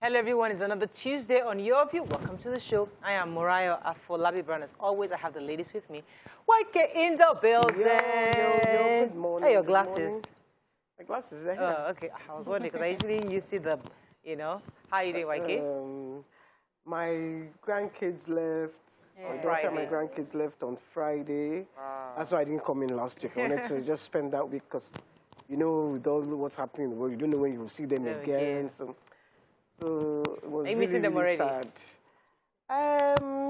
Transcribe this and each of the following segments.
Hello everyone, it's another Tuesday on Your View. Welcome to the show. I am Morayo Afolabi Brown. As always, I have the ladies with me. White in the building. Yo, good morning. Hey, your glasses. My glasses, they're here. Oh, okay. I was wondering, because I usually you see the, how are you doing, White? My grandkids left. My daughter and my grandkids left on Friday. That's why I didn't come in last week. I wanted to just spend that week because, with all what's happening in the world, you don't know when you will see them again. So it was really, really sad.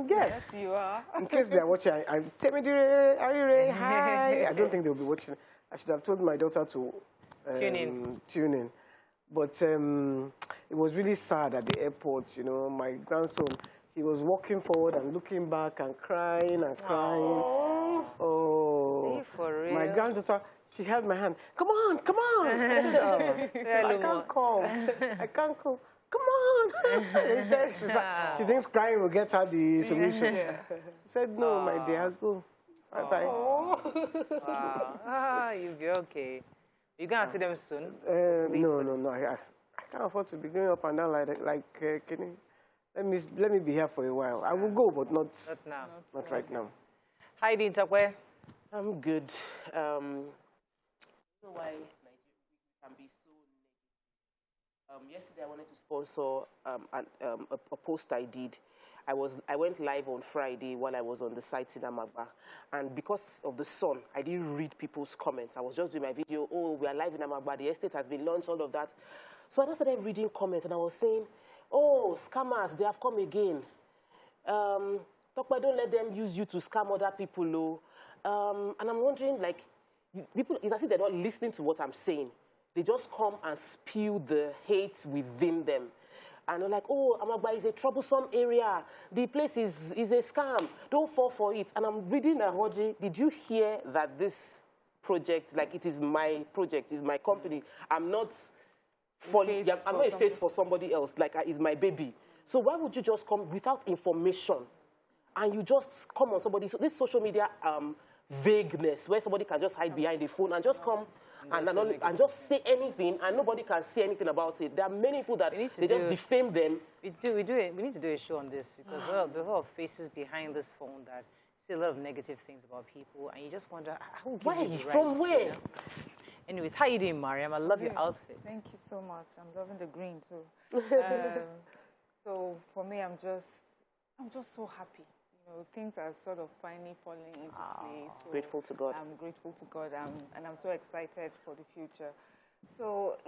Yes, you are. In case they are watching, I'm Temidire, are you ready? Hi. I don't think they'll be watching. I should have told my daughter to tune in. But it was really sad at the airport. My grandson, he was walking forward and looking back and crying and crying. Oh, for real? My granddaughter, she held my hand. Come on, come on. I said, I can't come. I can't come. Come on. She thinks crying will get her the solution. I said, no, my dear, go. Bye-bye. Wow. You'll be okay. You're going to see them soon? No. I can't afford to be going up and down like Kenny. Let me be here for a while. I will go, but not now. Not right now. How you doing, Takwe? I'm good. I don't know why Nigeria can be so negative. Yesterday, I wanted to sponsor a post I did. I went live on Friday while I was on the site in Amagba. And because of the sun, I didn't read people's comments. I was just doing my video, we are live in Amagba, the estate has been launched, all of that. So I just started reading comments and I was saying, scammers, they have come again. Tokwe, don't let them use you to scam other people. And I'm wondering, people, it's as if they're not listening to what I'm saying. They just come and spew the hate within them. And they're like, Amagba is a troublesome area. The place is a scam. Don't fall for it. And I'm reading Ahoji. Did you hear that this project, it is my project, it's my company. I'm not a face for somebody else. It's my baby. So why would you just come without information? And you just come on somebody, so this social media vagueness, where somebody can just hide behind the phone and just come and just say anything, and nobody can say anything about it. There are many people that they just defame them. We need to do a show on this, because there's a lot of faces behind this phone that say a lot of negative things about people, and you just wonder, who gives you the right? From where? Anyways, how you doing, Mariam? I love your outfit. Thank you so much. I'm loving the green too. So for me, I'm just so happy. Things are sort of finally falling into place. So grateful to God. I'm grateful to God, and I'm so excited for the future. So,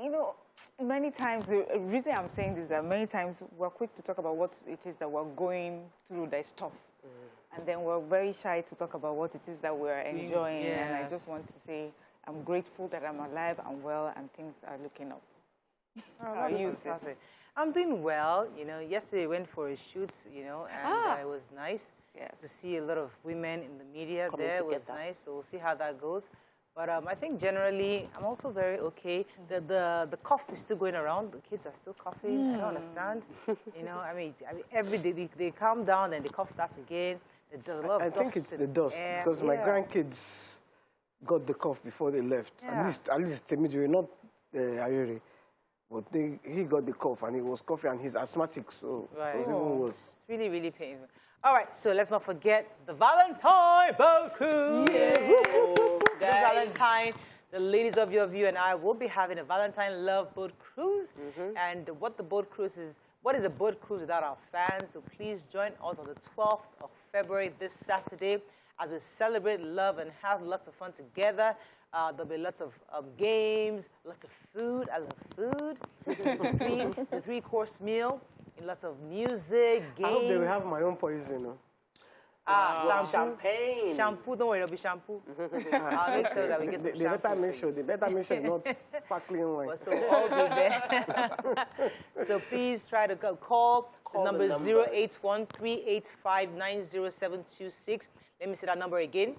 many times, the reason I'm saying this is that many times we're quick to talk about what it is that we're going through that's tough. And then we're very shy to talk about what it is that we're enjoying. Yes. And I just want to say I'm grateful that I'm alive and well and things are looking up. How are you, sis? I'm doing well. Yesterday I went for a shoot, and it was nice. Yes. To see a lot of women in the media there was nice. So we'll see how that goes. But I think generally I'm also very okay. The cough is still going around. The kids are still coughing. I don't understand. I mean, every day they calm down and the cough starts again. There's a lot of dust. I think it's the dust, because my grandkids got the cough before they left. Yeah. At least Temidire, not Ayuri. But he got the cough and he was coughing and he's asthmatic, so it was even worse. It's really, really painful. All right, so let's not forget the Valentine boat cruise. Yes. This Valentine, the ladies of Your View and I will be having a Valentine love boat cruise. And what is a boat cruise without our fans? So please join us on the 12th of February, this Saturday, as we celebrate love and have lots of fun together. There'll be lots of games, lots of food. I love food. It's a three-course meal. Lots of music, games. I hope they will have my own poison. Shampoo. Champagne. Shampoo, don't worry, it'll be shampoo. I'll make sure that we get some shampoo. They better make sure not sparkling wine. So we'll all be there. So please try to call the number 081-385-90726. Let me say that number again.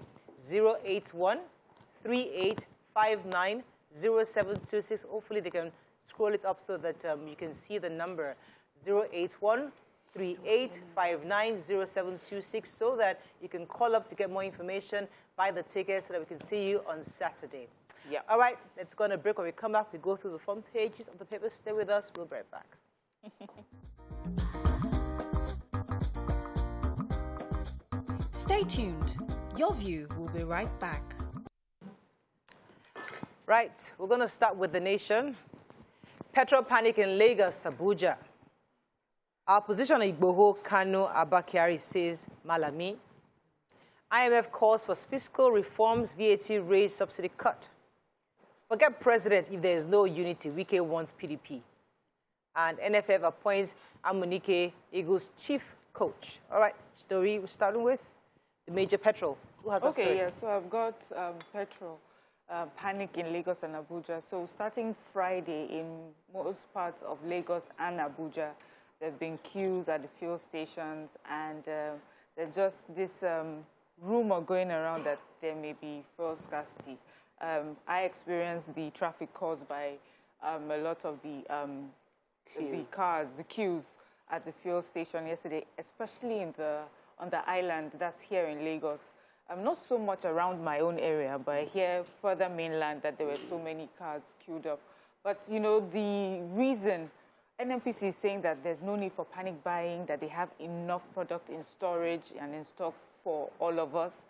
081-3859-0726. Hopefully they can scroll it up so that you can see the number. 081-3859-0726, so that you can call up to get more information, buy the ticket so that we can see you on Saturday. Yeah. All right, let's go on a break. When we come back, we go through the front pages of the paper. Stay with us. We'll be right back. Stay tuned. Your View will be right back. Right, we're going to start with the nation. Petrol panic in Lagos, Abuja. Our position on Igboho, Kano, Abakari says Malami. IMF calls for fiscal reforms, VAT raise, subsidy cut. Forget president if there is no unity. Wike wants PDP. And NFF appoints Amunike, Eagles chief coach. All right, story we're starting with the major petrol. Who has a story? Okay, yeah, so I've got petrol. Panic in Lagos and Abuja. So starting Friday in most parts of Lagos and Abuja, there have been queues at the fuel stations, and there's just this rumor going around that there may be fuel scarcity. I experienced the traffic caused by a lot of the cars, the queues at the fuel station yesterday, especially on the island that's here in Lagos. Not so much around my own area, but here further mainland that there were so many cars queued up. But, you know, the reason NNPC is saying that there's no need for panic buying, that they have enough product in storage and in stock for all of us.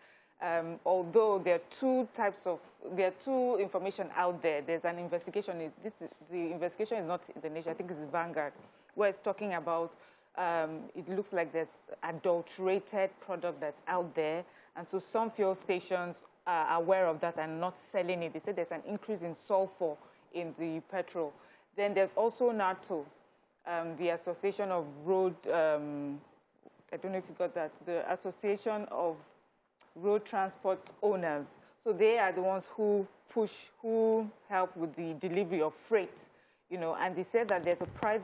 Although there are two information out there. There's an investigation. The investigation is not in the nation. I think it's Vanguard, where it's talking about it looks like there's adulterated product that's out there. And so some fuel stations are aware of that and not selling it. They said there's an increase in sulfur in the petrol. Then there's also NARTO, the Association of Road, I don't know if you got that, the Association of Road Transport Owners. So they are the ones who help with the delivery of freight, you know, and they said that there's a price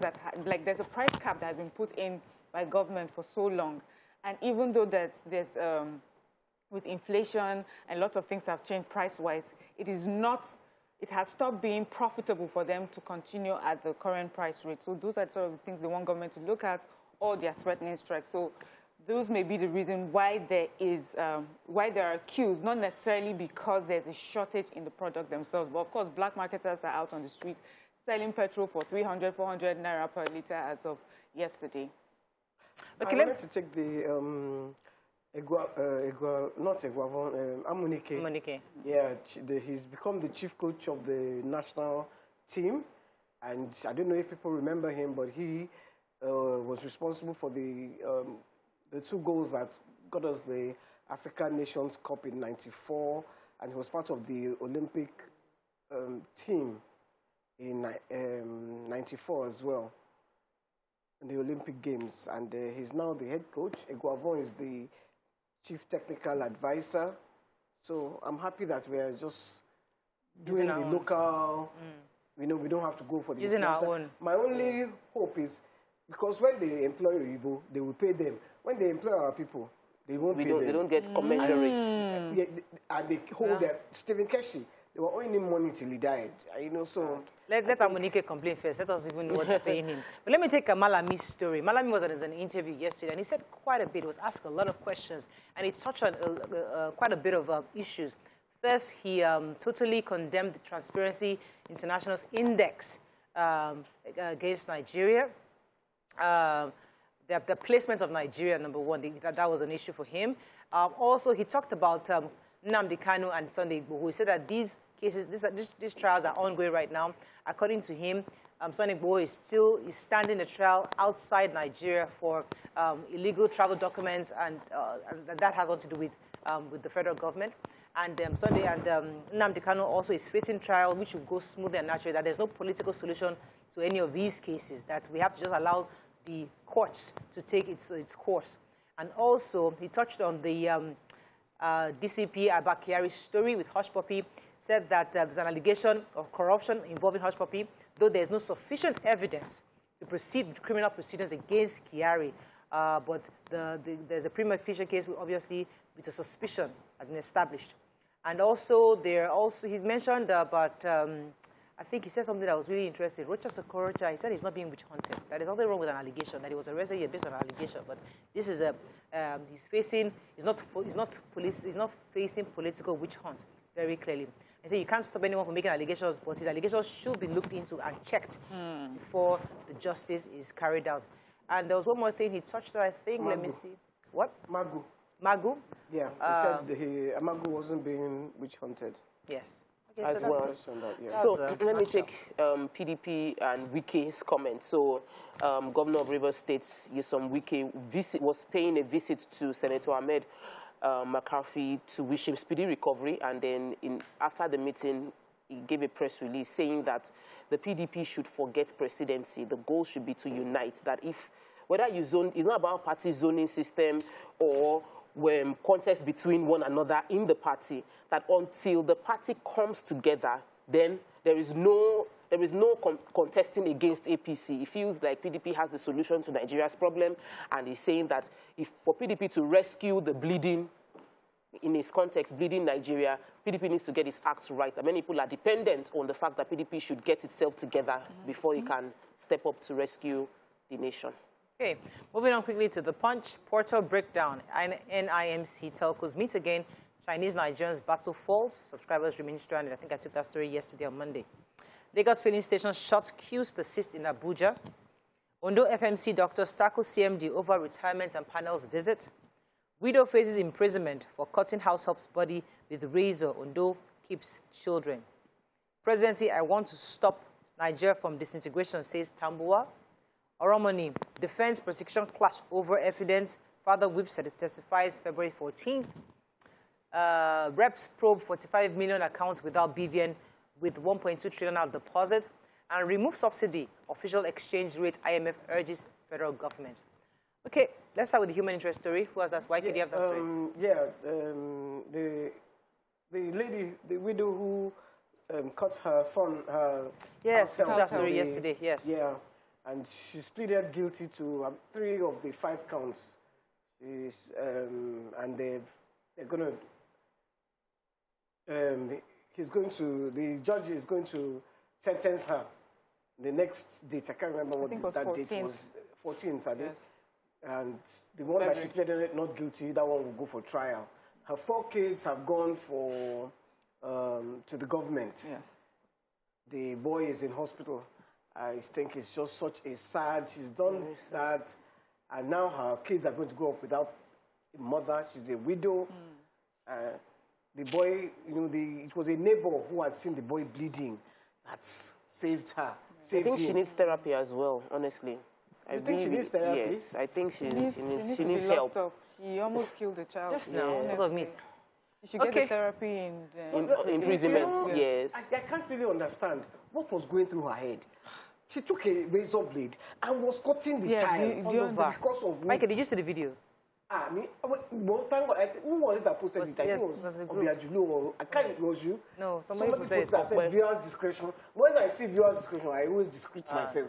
there's a price cap that has been put in by government for so long. And even though there's with inflation and lots of things have changed price-wise, it has stopped being profitable for them to continue at the current price rate. So those are sort of the things they want government to look at, or they're threatening strikes. So those may be the reason why there are queues, not necessarily because there's a shortage in the product themselves. But of course, black marketers are out on the street selling petrol for 300, 400 naira per liter as of yesterday. Okay, I wanted to take the Amunike. Yeah, he's become the chief coach of the national team, and I don't know if people remember him, but he was responsible for the 2 goals that got us the African Nations Cup in '94, and he was part of the Olympic team in '94 as well, in the Olympic Games, and he's now the head coach. Eguavon is the chief technical advisor. So I'm happy that we are just doing the local, we don't have to go for the using our own. My only hope is, because when they employ Igbo, they will pay them. When they employ our people, they won't pay them. They don't get commensurate. And they hold that. Stephen Keshi, they were owing him money till he died. You know, so... Let Amunike complain first. Let us even know what they're paying him. But let me take Malami's story. Malami was in an interview yesterday, and he said quite a bit. He was asked a lot of questions, and he touched on quite a bit of issues. First, he totally condemned the Transparency International's index against Nigeria. The placement of Nigeria, number one, that was an issue for him. Also, he talked about Nnamdi Kanu and Sunday Igboho. He said that these cases, these trials are ongoing right now. According to him, Sunday Igboho is standing a trial outside Nigeria for illegal travel documents, and that has nothing to do with the federal government. And Nnamdi Kanu also is facing trial, which will go smoothly and naturally. That there's no political solution to any of these cases. That we have to just allow the courts to take its course. And also, he touched on the DCP Abakiari's story with Hush Puppy, said that there's an allegation of corruption involving Hush Puppy, though there's no sufficient evidence to proceed with criminal proceedings against Kyari. But there's a prima facie case, obviously, with a suspicion has been established. And also, he mentioned about, I think he said something that was really interesting. Rochester Okorocha, he said he's not being witch hunted. That is nothing wrong with an allegation, that he was arrested based on an allegation. But this is he's not facing political witch hunt very clearly. And so you can't stop anyone from making allegations, but his allegations should be looked into and checked before the justice is carried out. And there was one more thing he touched on, I think. Let me see. What? Magu. Yeah, he said Amagu wasn't being witch hunted. Yes. Okay, as well. Yeah. So let me take PDP and Wike's comment. So Governor of Rivers State, Nyesom Wike, was paying a visit to Senator Ahmed McCarthy to wish him speedy recovery, and then after the meeting, he gave a press release saying that the PDP should forget presidency. The goal should be to unite. That if whether you zone, it's not about party zoning system or contest between one another in the party, that until the party comes together, then there is no contesting against APC. It feels like PDP has the solution to Nigeria's problem, and he's saying that for PDP to rescue the bleeding, in his context, bleeding Nigeria, PDP needs to get its act right. And many people are dependent on the fact that PDP should get itself together before it can step up to rescue the nation. Okay, moving on quickly to the Punch. Portal breakdown. NIMC telcos meet again. Chinese Nigerians battle faults. Subscribers remain stranded. I think I took that story yesterday on Monday. Lagos filling station short queues persist in Abuja. Ondo FMC doctors tackle CMD over retirement and panels visit. Widow faces imprisonment for cutting househelp's body with razor. Ondo keeps children. Presidency, I want to stop Nigeria from disintegration, says Tambuwa. Oromoni, defense prosecution clash over evidence. Father Whip testifies February 14th. Reps probe 45 million accounts without BVN with 1.2 trillion out deposit. And remove subsidy. Official exchange rate. IMF urges federal government. Okay, let's start with the human interest story. Who has that? Why could you have that story? The lady, the widow who cut her son. Yes, we told that story yesterday. Yes. Yeah. And she's pleaded guilty to 3 of the 5 counts. And they're going to, the judge is going to sentence her. The next date, I can't remember what that date was. 14th, I think. Yes. And the one that she pleaded not guilty, that one will go for trial. Her 4 kids have gone for to the government. Yes. The boy is in hospital. I think it's just such a sad, she's done that, and now her kids are going to grow up without a mother. She's a widow. The boy, it was a neighbor who had seen the boy bleeding that saved her. I think she needs therapy as well, honestly. You think she needs therapy? Yes, I think she needs help. She almost killed the child. Just now, because of meat. She should get the therapy in imprisonment, yes. I can't really understand what was going through her head. She took a razor blade and was cutting the child because of meat. Michael, did you see the video? Thank God, who was it that posted it? I think it was Obiajulo, or I can't, it was you. No, somebody posted said viewers' discretion. When I see viewers' discretion, I always discreet myself.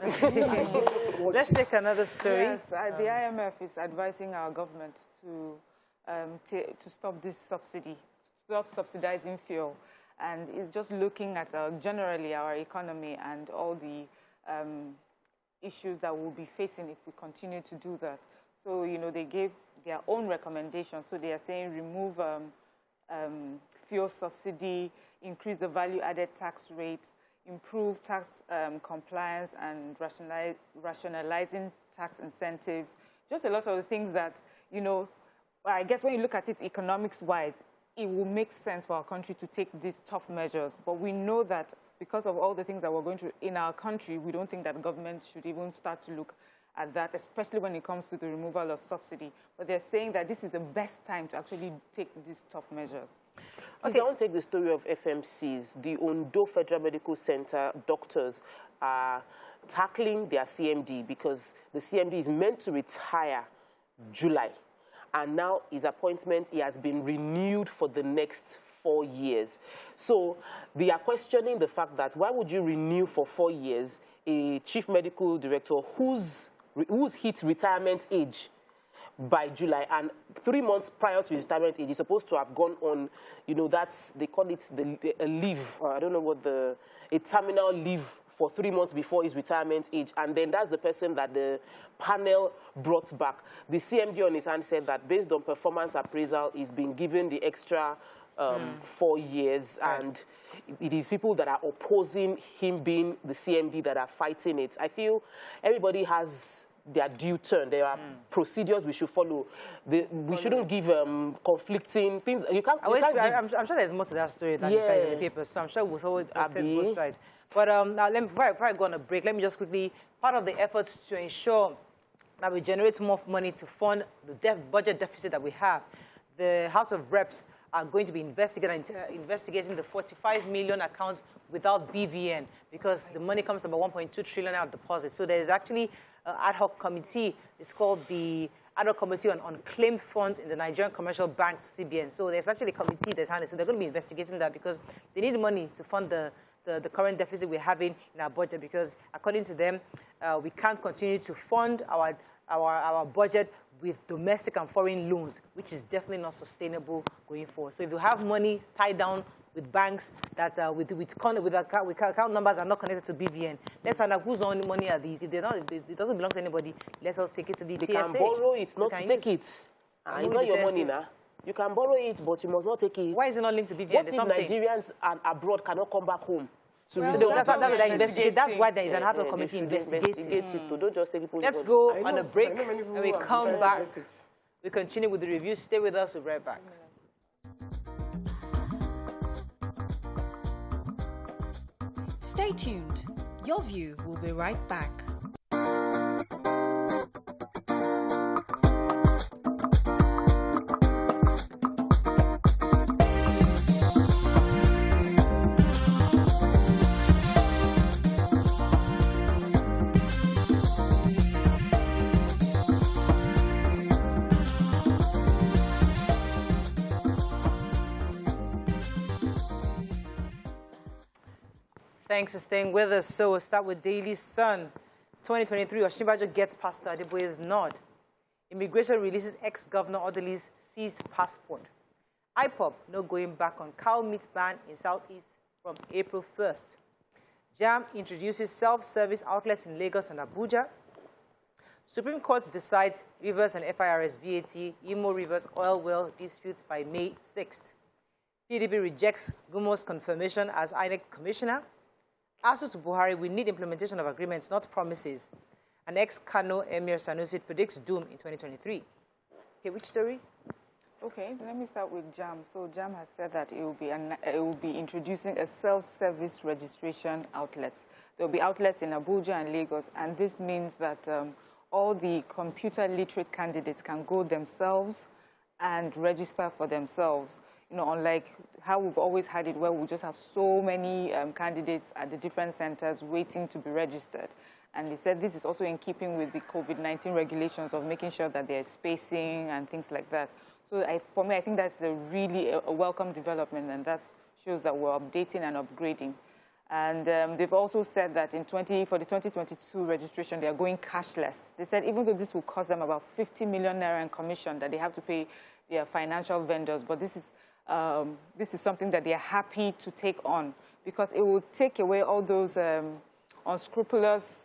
Let's take another story. Yes, the IMF is advising our government to stop this subsidy, stop subsidizing fuel. And it's just looking at generally our economy and all the issues that we'll be facing if we continue to do that. So, they gave their own recommendations. So they are saying remove fuel subsidy, increase the value-added tax rate, improve tax compliance, and rationalizing tax incentives. Just a lot of the things that, I guess when you look at it economics-wise, it will make sense for our country to take these tough measures. But we know that because of all the things that we're going through in our country, we don't think that government should even start to look at that, especially when it comes to the removal of subsidy. But they're saying that this is the best time to actually take these tough measures. Okay, I want to take the story of FMCs. The Ondo Federal Medical Center doctors are tackling their CMD because the CMD is meant to retire July. And now his appointment, he has been renewed for the next 4 years. So they are questioning the fact that why would you renew for 4 years a chief medical director who's hit retirement age by July, and 3 months prior to his retirement age, he's supposed to have gone on, they call it a leave, or I don't know what a terminal leave for 3 months before his retirement age, and then that's the person that the panel brought back. The CMD on his hand said that based on performance appraisal, he's been given the extra 4 years, and it is people that are opposing him being the CMD that are fighting it. I feel everybody has their due turn. There are procedures we should follow. We shouldn't give conflicting things. You can't. I'm sure there's more to that story than in the paper, so I'm sure we'll always say both sides. But now, before I go on a break, let me just quickly, part of the efforts to ensure that we generate more money to fund the budget deficit that we have, the House of Reps are going to be investigating the 45 million accounts without BVN, because the money comes from about 1.2 trillion out of deposits. So there is actually an ad hoc committee. It's called the Ad hoc Committee on Claimed Funds in the Nigerian Commercial Banks, CBN. So there's actually a committee that's handling. So they're going to be investigating that, because they need money to fund the current deficit we're having in our budget, because according to them, we can't continue to fund our budget with domestic and foreign loans, which is definitely not sustainable going forward. So if you have money tied down with banks that with account numbers are not connected to BVN, let's find out whose own money are these. If they're not, if it doesn't belong to anybody, let us take it to the TSA. You can borrow it, not to take it. It's not your money now. You can borrow it, but you must not take it. Why is it not linked to BVN? What if Nigerians and abroad cannot come back home? Well, that's why there is an ad hoc committee investigating. Don't just take it. Let's go on a break, and we come back. We continue with the review. Stay with us. We'll be right back. Stay tuned. Your View will be right back. Thanks for staying with us. So we'll start with Daily Sun. 2023, Osinbajo gets Pastor Adeboye's nod. Immigration releases ex-governor Odili's seized passport. IPOB no going back on cow meat ban in Southeast from April 1st. JAM introduces self-service outlets in Lagos and Abuja. Supreme Court decides Rivers and FIRS VAT, Imo Rivers oil well disputes by May 6th. PDP rejects Gumo's confirmation as INEC commissioner. ASUU to Buhari, we need implementation of agreements, not promises. An ex-Kano Emir Sanusi predicts doom in 2023. Okay, which story? Okay, let me start with JAM. So JAM has said that it will be introducing a self-service registration outlet. There will be outlets in Abuja and Lagos, and this means that all the computer literate candidates can go themselves and register for themselves. You know, unlike how we've always had it, where we just have so many candidates at the different centers waiting to be registered. And they said this is also in keeping with the COVID-19 regulations of making sure that there's spacing and things like that. So for me, I think that's really a welcome development, and that shows that we're updating and upgrading. And they've also said that for the 2022 registration, they are going cashless. They said even though this will cost them about 50 million naira in commission that they have to pay their financial vendors, but this is something that they are happy to take on, because it will take away all those unscrupulous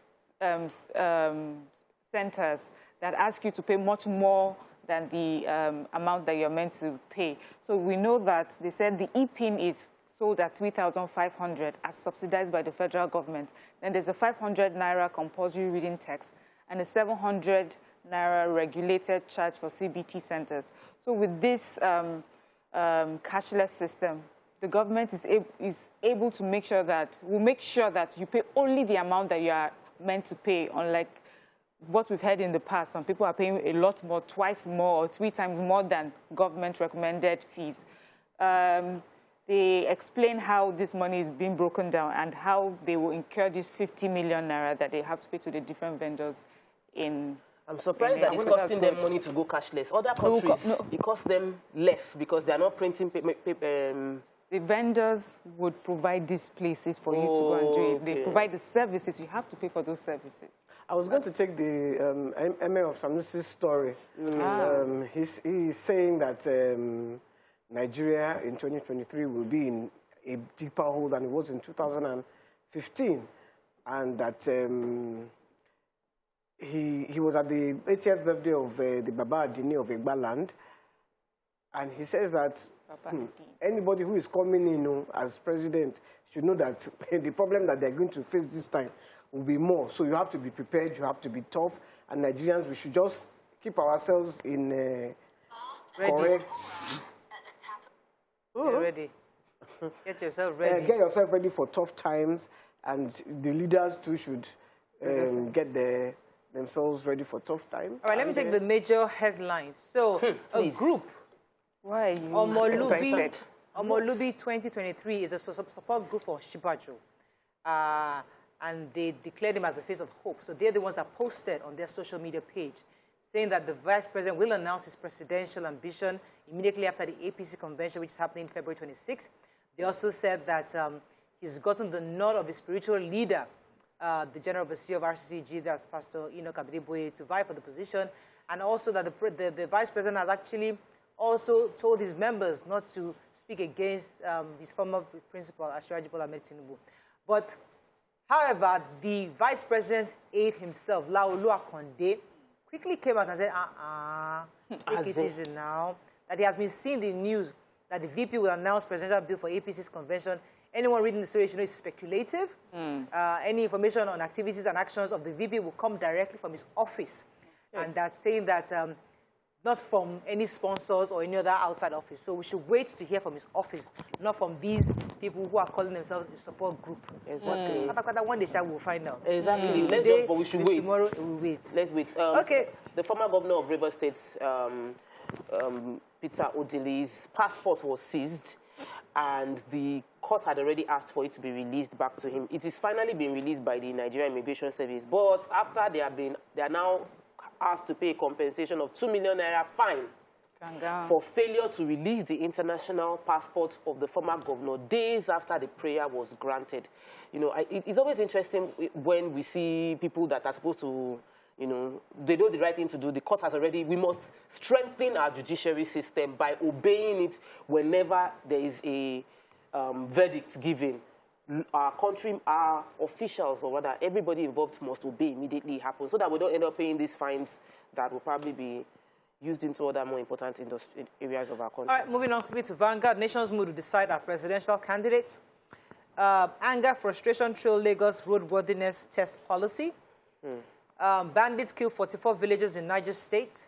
centers that ask you to pay much more than the amount that you're meant to pay. So we know that they said the e-PIN is sold at 3,500 as subsidized by the federal government. Then there's a 500 naira compulsory reading text and a 700 naira regulated charge for CBT centers. So with this cashless system, the government is able to make sure that you pay only the amount that you are meant to pay, unlike what we've heard in the past. Some people are paying a lot more, twice more or 3 times more than government recommended fees. They explain how this money is being broken down and how they will incur this 50 million naira that they have to pay to the different vendors in. I'm surprised that it's costing them money to go cashless. Other countries, it costs them less because they are not printing paper. The vendors would provide these places for you to go and do it. They provide the services. You have to pay for those services. I was going to take the Emir of Sanusi's story. He's saying that Nigeria in 2023 will be in a deeper hole than it was in 2015, and that he was at the 80th birthday of the Baba Adini of Igbaland, and he says that anybody who is coming in as president should know that the problem that they're going to face this time will be more. So you have to be prepared, you have to be tough, and Nigerians, we should just keep ourselves in correct. Get ready. Get yourself ready. Get yourself ready for tough times, and the leaders too should get themselves ready for tough times. All right, let me take the major headlines. So, a group. Why are you Omolubi 2023 is a support group for Shibajo. And they declared him as the face of hope. So they're the ones that posted on their social media page saying that the vice president will announce his presidential ambition immediately after the APC convention, which is happening February 26th. They also said that he's gotten the nod of his spiritual leader, the General Overseer of RCCG, that's Pastor Enoch Abedeboye, to vie for the position, and also that the vice president has actually also told his members not to speak against his former principal, Ashwaji Bola Ahmed Tinubu. But, however, the vice president's aide himself, Laolu Akonde, quickly came out and said, take it easy now, that he has been seeing the news that the VP will announce presidential bill for APC's convention. Anyone reading the story should know it's speculative. Any information on activities and actions of the VP will come directly from his office. And that's saying that not from any sponsors or any other outside office. So we should wait to hear from his office, not from these people who are calling themselves a support group. Exactly. One day we'll find out. Exactly. Today, but we should wait. Tomorrow, we'll wait. Let's wait. Okay. The former governor of Rivers State, Peter Odili's passport was seized, and the court had already asked for it to be released back to him. It is finally been released by the Nigerian Immigration Service, but after they are now asked to pay a compensation of 2 million naira fine for failure to release the international passport of the former governor days after the prayer was granted. You know, it's always interesting when we see people that are supposed to, you know, they know the right thing to do. The court has already, we must strengthen our judiciary system by obeying it whenever there is a verdict given. Our country, our officials, or rather, everybody involved must obey immediately happen, so that we don't end up paying these fines that will probably be used into other more important areas of our country. All right, moving on quickly to Vanguard. Nation's mood to decide our presidential candidate. Anger, frustration trail Lagos roadworthiness test policy. Bandits kill 44 villages in Niger State.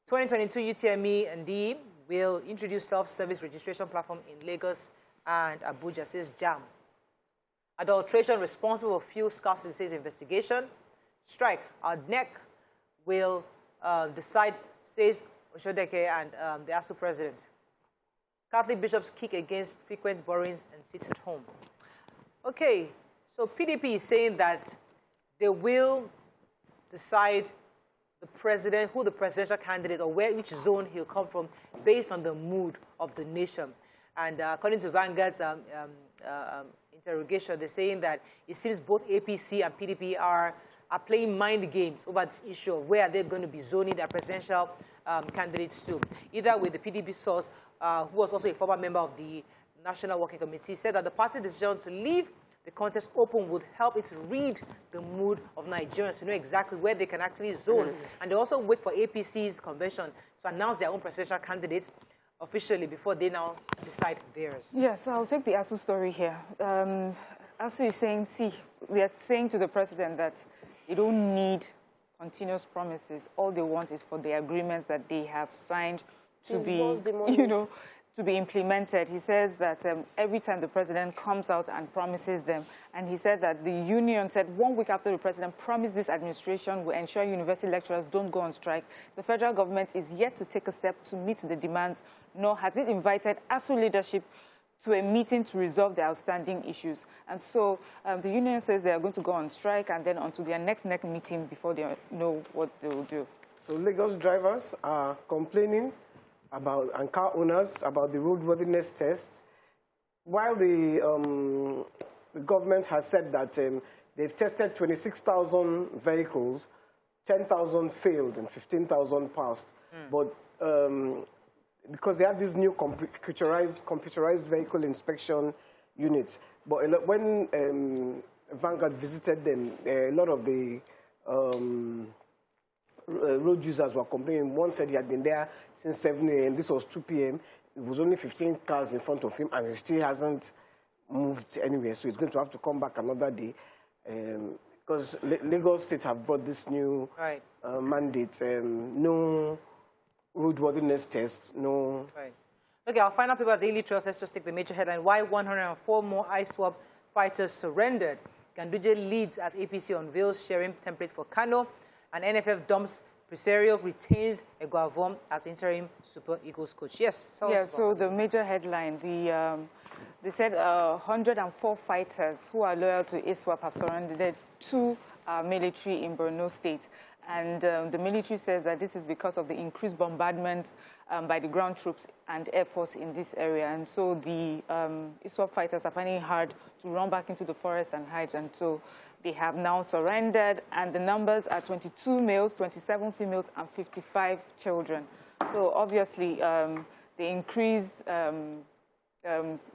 2022 UTME and DE will introduce self-service registration platform in Lagos and Abuja, says JAM. Adulteration responsible for fuel scarcity, says investigation. Strike. Our NEC will decide, says Oshodeke and the ASUU president. Catholic bishops kick against frequent borrowings and sit at home. Okay, so PDP is saying that they will decide the president, who the presidential candidate or which zone he'll come from based on the mood of the nation. And according to Vanguard's interrogation, they're saying that it seems both APC and PDP are playing mind games over this issue of where they're going to be zoning their presidential candidates to. Either with the PDP source, who was also a former member of the National Working Committee, said that the party's decision to leave the contest open would help it read the mood of Nigerians to know exactly where they can actually zone. And they also wait for APC's convention to announce their own presidential candidate officially before they now decide theirs. Yes, I'll take the ASUU story here. ASUU is saying, see, we are saying to the president that they don't need continuous promises. All they want is for the agreements that they have signed to be, you know, to be implemented. He says that every time the president comes out and promises them, and he said that the union said 1 week after the president promised this administration will ensure university lecturers don't go on strike, the federal government is yet to take a step to meet the demands, nor has it invited ASUU leadership to a meeting to resolve the outstanding issues. And so the union says they are going to go on strike and then on to their next meeting before they know what they will do. So Lagos drivers are complaining about, and car owners about the roadworthiness test, while the government has said that they've tested 26,000 vehicles, 10,000 failed and 15,000 passed. But because they have these new computerized vehicle inspection units, but when Vanguard visited them, a lot of the road users were complaining. One said he had been there since 7 a.m. This was 2 p.m. It was only 15 cars in front of him, and he still hasn't moved anywhere. So he's going to have to come back another day. because Lagos State have brought this new mandate, no roadworthiness test, no... Right. Okay, our final paper at Daily Trust, let's just take the major headline. Why 104 more ISWAP fighters surrendered. Ganduje leads as APC unveils sharing template for Kano. And NFF dumps Presario, retains Eguavon as interim Super Eagles coach. Yes. So the major headline, they said 104 fighters who are loyal to ISWAP have surrendered to military in Borno State. And the military says that this is because of the increased bombardment by the ground troops and Air Force in this area. And so the ISWAP fighters are finding it hard to run back into the forest and hide. And so they have now surrendered. And the numbers are 22 males, 27 females, and 55 children. So obviously, the increased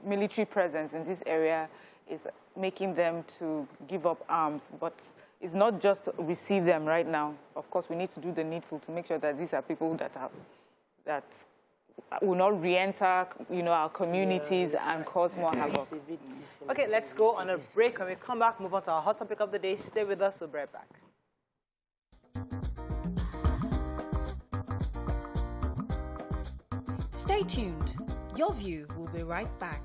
military presence in this area is making them to give up arms. But it's not just receive them right now. Of course, we need to do the needful to make sure that these are people that will not re-enter, our communities and cause more havoc. Okay, let's go on a break. When we come back, move on to our hot topic of the day. Stay with us. We'll be right back. Stay tuned. Your View will be right back.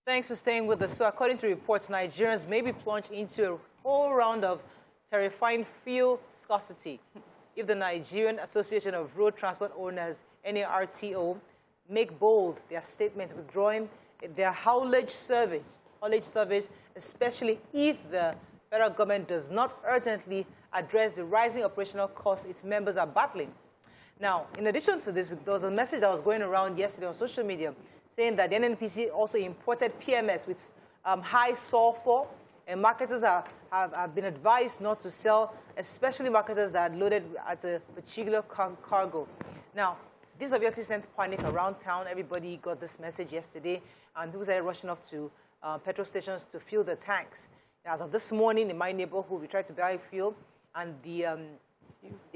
Thanks for staying with us. So according to reports, Nigerians may be plunged into a whole round of terrifying fuel scarcity if the Nigerian Association of Road Transport Owners, NARTO, make bold their statement withdrawing their haulage survey, especially if the federal government does not urgently address the rising operational costs its members are battling. Now, in addition to this, there was a message that was going around yesterday on social media saying that the NNPC also imported PMS with high sulfur, and marketers have been advised not to sell, especially marketers that are loaded at a particular cargo. Now, this obviously sent panic around town. Everybody got this message yesterday, and people started rushing up to petrol stations to fill the tanks. As of this morning, in my neighborhood, we tried to buy fuel, and the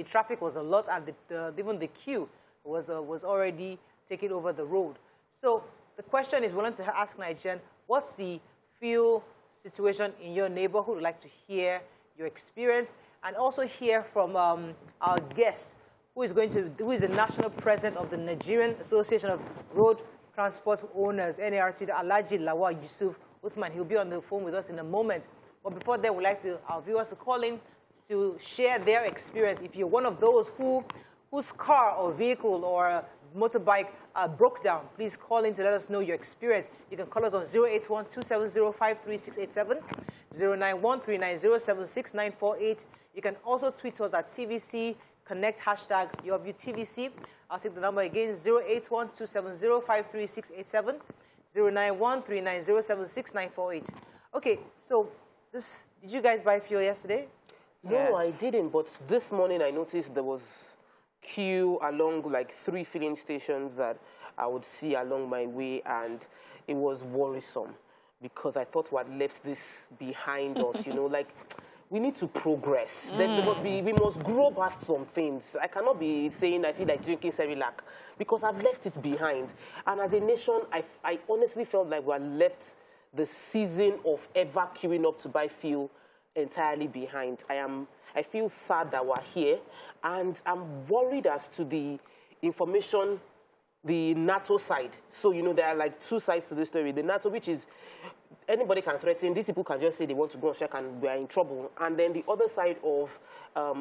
traffic was a lot, and even the queue was already taking over the road. So the question is, we want to ask Nigerian, what's the fuel situation in your neighborhood? We'd like to hear your experience and also hear from our guest, who is the national president of the Nigerian Association of Road Transport Owners, NARTO, Alhaji Lawal Yusuf Uthman. He'll be on the phone with us in a moment. But before that, we'd like our viewers to call in to share their experience. If you're one of those whose car or vehicle or motorbike broke down, please call in to let us know your experience. You can call us on 081-270-53687, 091-390-76948. You can also tweet us at TVC Connect, hashtag YourViewTVC. I'll take the number again, 081-270-53687, 091-390-76948. Okay, so did you guys buy fuel yesterday? No, Yes. I didn't, but this morning I noticed there was queue along like 3 filling stations that I would see along my way, and it was worrisome because I thought we had left this behind us, like we need to progress. We must grow past some things. I cannot be saying I feel like drinking Cerelac because I've left it behind. And as a nation, I honestly felt like we had left the season of ever queuing up to buy fuel entirely behind. I feel sad that we're here, and I'm worried as to the information, the NATO side. So, there are like 2 sides to the story. The NATO, which is anybody can threaten. These people can just say they want to go and check and we are in trouble. And then the other side of a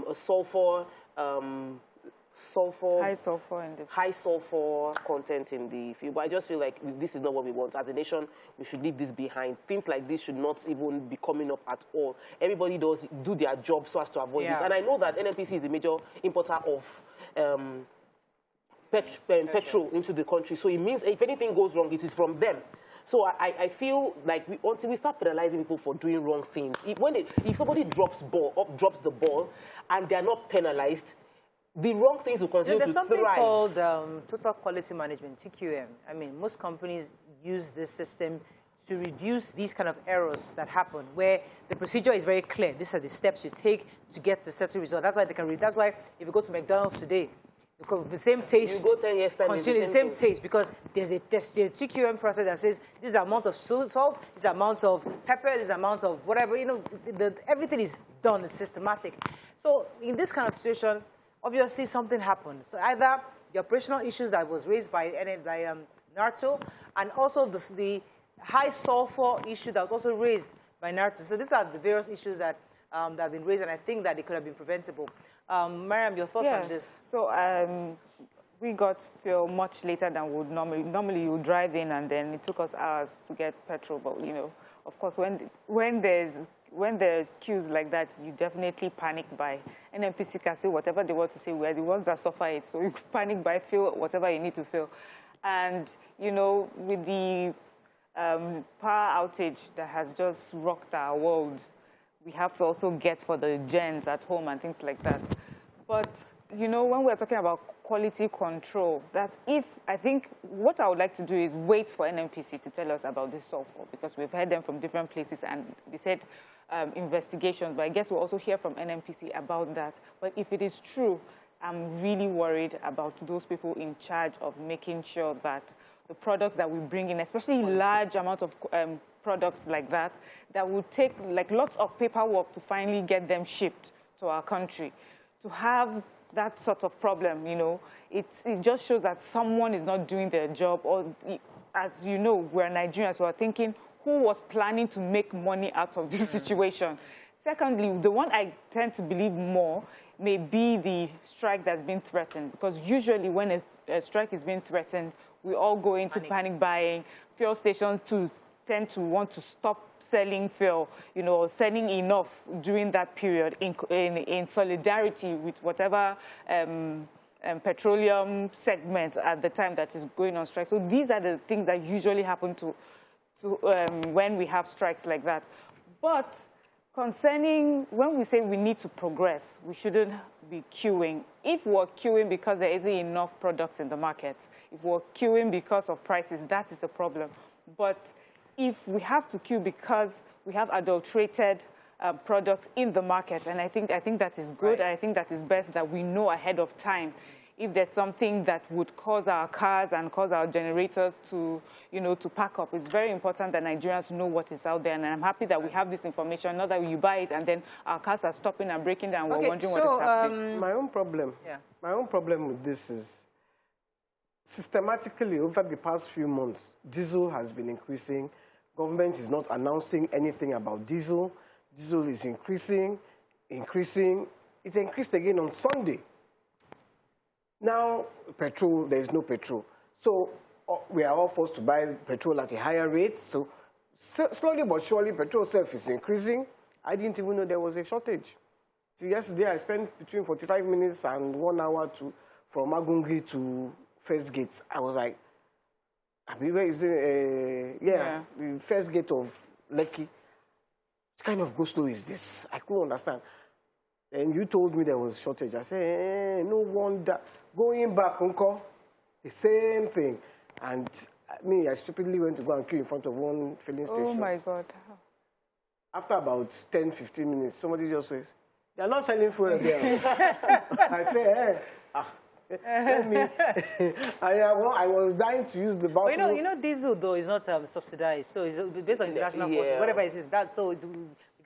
high sulfur content in the fuel. But I just feel like this is not what we want. As a nation, we should leave this behind. Things like this should not even be coming up at all. Everybody do their job so as to avoid this. And I know that NNPC is a major importer of petrol into the country. So it means if anything goes wrong, it is from them. So I feel like until we start penalizing people for doing wrong things, if somebody drops the ball and they're not penalized, the wrong things will continue to thrive. There's something called total quality management, TQM. I mean, most companies use this system to reduce these kind of errors that happen, where the procedure is very clear. These are the steps you take to get to a certain result. That's why they can read. That's why if you go to McDonald's today, because the same taste, you go 10 years time, continue the same taste, because there's a TQM process that says this is the amount of salt, this is the amount of pepper, this is the amount of whatever. You know, everything is done. It's systematic. So in this kind of situation, obviously something happened. So either the operational issues that was raised by NARTO, and also the high sulfur issue that was also raised by NARTO. So these are the various issues that have been raised, and I think that they could have been preventable. Mariam, your thoughts on this? So we got fuel much later than we would normally. Normally, you drive in, and then it took us hours to get petrol. But you know, of course, when there's queues like that, you definitely panic buy. NNPC can say whatever they want to say. We are the ones that suffer it, so you panic buy, fill whatever you need to fill. And you know, with the power outage that has just rocked our world, we have to also get for the gens at home and things like that. But, you know, when we're talking about quality control, I think what I would like to do is wait for NNPC to tell us about this sulfur, because we've heard them from different places and they said investigations, but I guess we'll also hear from NNPC about that. But if it is true, I'm really worried about those people in charge of making sure that the products that we bring in, especially large amounts of products like that would take like lots of paperwork to finally get them shipped to our country. To have that sort of problem, you know, it just shows that someone is not doing their job. Or, as you know, we're Nigerians, so we're thinking, who was planning to make money out of this situation? Secondly, the one I tend to believe more may be the strike that's been threatened, because usually when a strike is being threatened, we all go into panic buying. Fuel stations tend to want to stop selling fuel, you know, selling enough during that period in solidarity with whatever petroleum segment at the time that is going on strike. So these are the things that usually happen when we have strikes like that. But concerning when we say we need to progress, we shouldn't be queuing. If we're queuing because there isn't enough products in the market, if we're queuing because of prices, that is a problem. But if we have to queue because we have adulterated products in the market, and I think that is good, and I think that is best that we know ahead of time if there's something that would cause our cars and cause our generators to, you know, to pack up. It's very important that Nigerians know what is out there, and I'm happy that we have this information, not that you buy it and then our cars are stopping and breaking down. We're wondering what is happening. My own problem with this is systematically over the past few months, diesel has been increasing. Government is not announcing anything about diesel. Diesel is increasing. It increased again on Sunday. Now, petrol, there is no petrol. So we are all forced to buy petrol at a higher rate. So slowly but surely, petrol self is increasing. I didn't even know there was a shortage. So yesterday, I spent between 45 minutes and 1 hour from Agungri to First Gate. I was like, where is it? The First Gate of Lekki. What kind of go-slow is this? I couldn't understand. And you told me there was shortage. I said, no wonder. Going back, Uncle, the same thing. And I stupidly went to go and queue in front of one filling station. Oh, my God. After about 10, 15 minutes, somebody just says, they're not selling fuel there. I say, let me. I was dying to use the bathroom. Well, you know, diesel, though, is not subsidized. So it's based on international forces, whatever it is.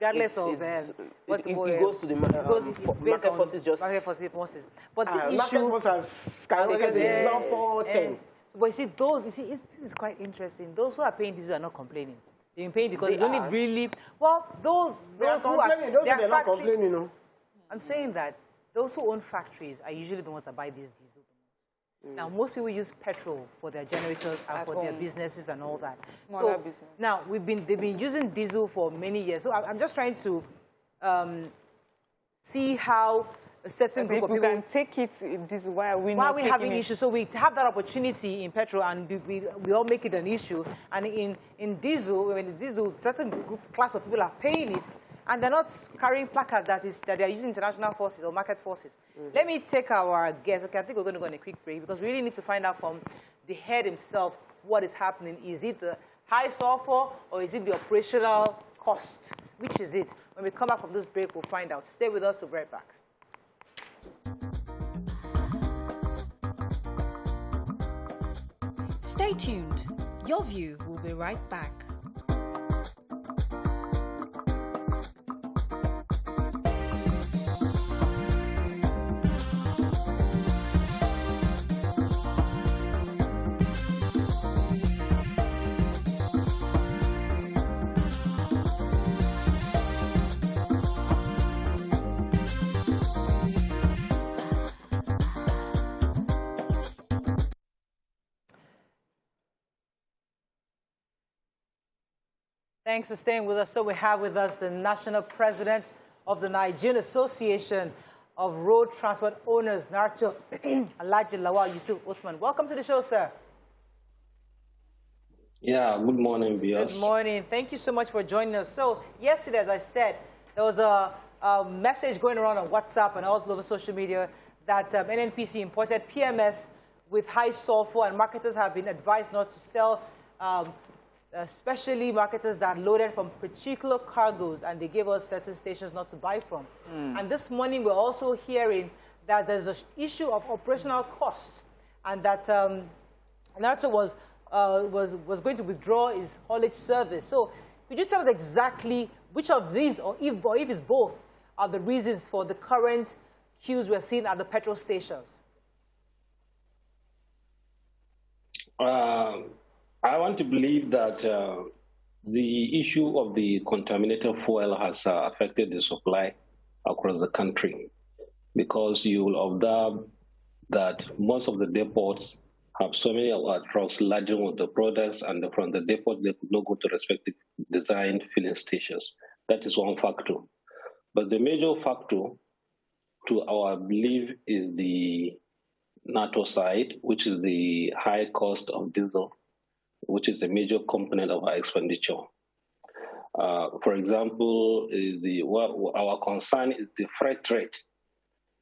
Regardless of it goes to the market forces just... Market forces. But this issue... Market forces skyrocketed. It's now 410. But you see, this is quite interesting. Those who are paying diesel are not complaining. They've been paying because it's only really... Well, those who are... They're not complaining, you know. I'm saying that those who own factories are usually the ones that buy this diesel. Now, most people use petrol for their generators and for their businesses and all that. So now, they've been using diesel for many years. So I'm just trying to see how a certain group of people. people. If we can take it, this why are we Why not are we taking having it? issues? So we have that opportunity in petrol, and we all make it an issue. And in diesel, when the diesel, certain class of people are paying it, and they're not carrying placards that they are using international forces or market forces. Let me take our guess. Okay, I think we're going to go on a quick break because we really need to find out from the head himself what is happening. Is it the high sulfur or is it the operational cost? Which is it? When we come back from this break, we'll find out. Stay with us. We'll be right back. Stay tuned. Your View will be right back. Thanks for staying with us. So we have with us the National President of the Nigerian Association of Road Transport Owners, NARTO, Alhaji Lawal Yusuf Uthman. Welcome to the show, sir. Yeah, good morning, Bios. Good morning. Thank you so much for joining us. So yesterday, as I said, there was a message going around on WhatsApp and all over social media that NNPC imported PMS with high sulfur, and marketers have been advised not to sell, especially marketers that loaded from particular cargoes, and they gave us certain stations not to buy from. And this morning, we're also hearing that there's an issue of operational costs, and that NARTO was going to withdraw its haulage service. So could you tell us exactly which of these, or if it's both, are the reasons for the current queues we're seeing at the petrol stations? I want to believe that the issue of the contaminated fuel has affected the supply across the country, because you will observe that most of the depots have so many of our trucks laden with the products, and from the depots they could not go to respective designed filling stations. That is one factor. But the major factor, to our belief, is the NARTO side, which is the high cost of diesel, which is a major component of our expenditure. For example, our concern is the freight rate.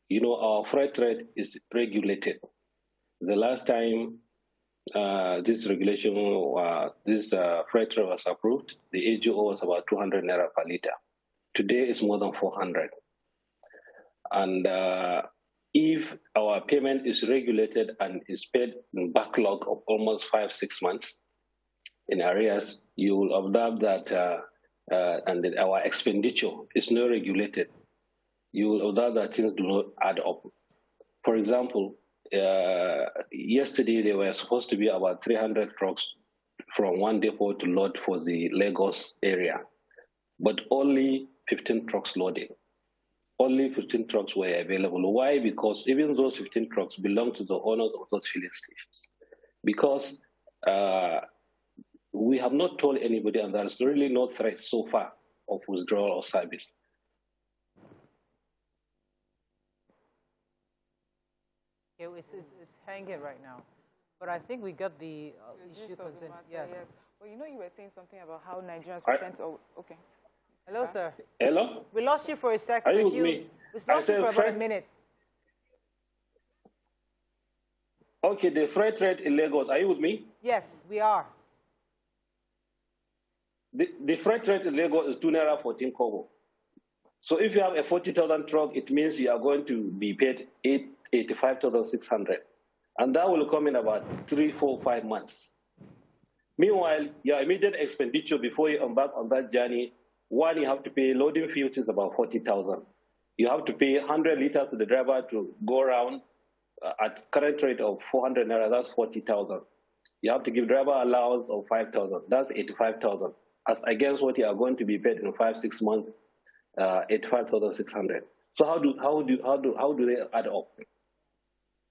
You know, our freight rate is regulated. The last time this regulation, this freight rate was approved, the AGO was about 200 naira per liter. Today it's more than 400. And if our payment is regulated and is paid in backlog of almost 5-6 months in arrears, you will observe that our expenditure is not regulated. You will observe that things do not add up. For example, yesterday there were supposed to be about 300 trucks from one depot to load for the Lagos area, but only 15 trucks loaded. Only 15 trucks were available. Why? Because even those 15 trucks belong to the owners of those filling stations. Because we have not told anybody, and there is really no threat so far of withdrawal of service. Yeah, it's hanging right now. But I think we got the issue concerned. Yes. Well, you know, you were saying something about how Nigerians pretend to... Okay. Hello, sir. Hello? We lost you for a second. Are you with me? We lost you for about a minute. Okay, the freight rate in Lagos, are you with me? Yes, we are. The freight rate in Lagos is 2 naira 14 kobo. So if you have a 40,000 truck, it means you are going to be paid 85,600. And that will come in about 3, 4, 5 months. Meanwhile, your immediate expenditure before you embark on that journey, one, you have to pay loading fee, which is about 40,000. You have to pay 100 liters to the driver to go around at current rate of 400 naira, that's 40,000. You have to give driver allowance of 5,000, that's 85,000. As against what you are going to be paid in 5-6 months, 85,600. So how do they add up?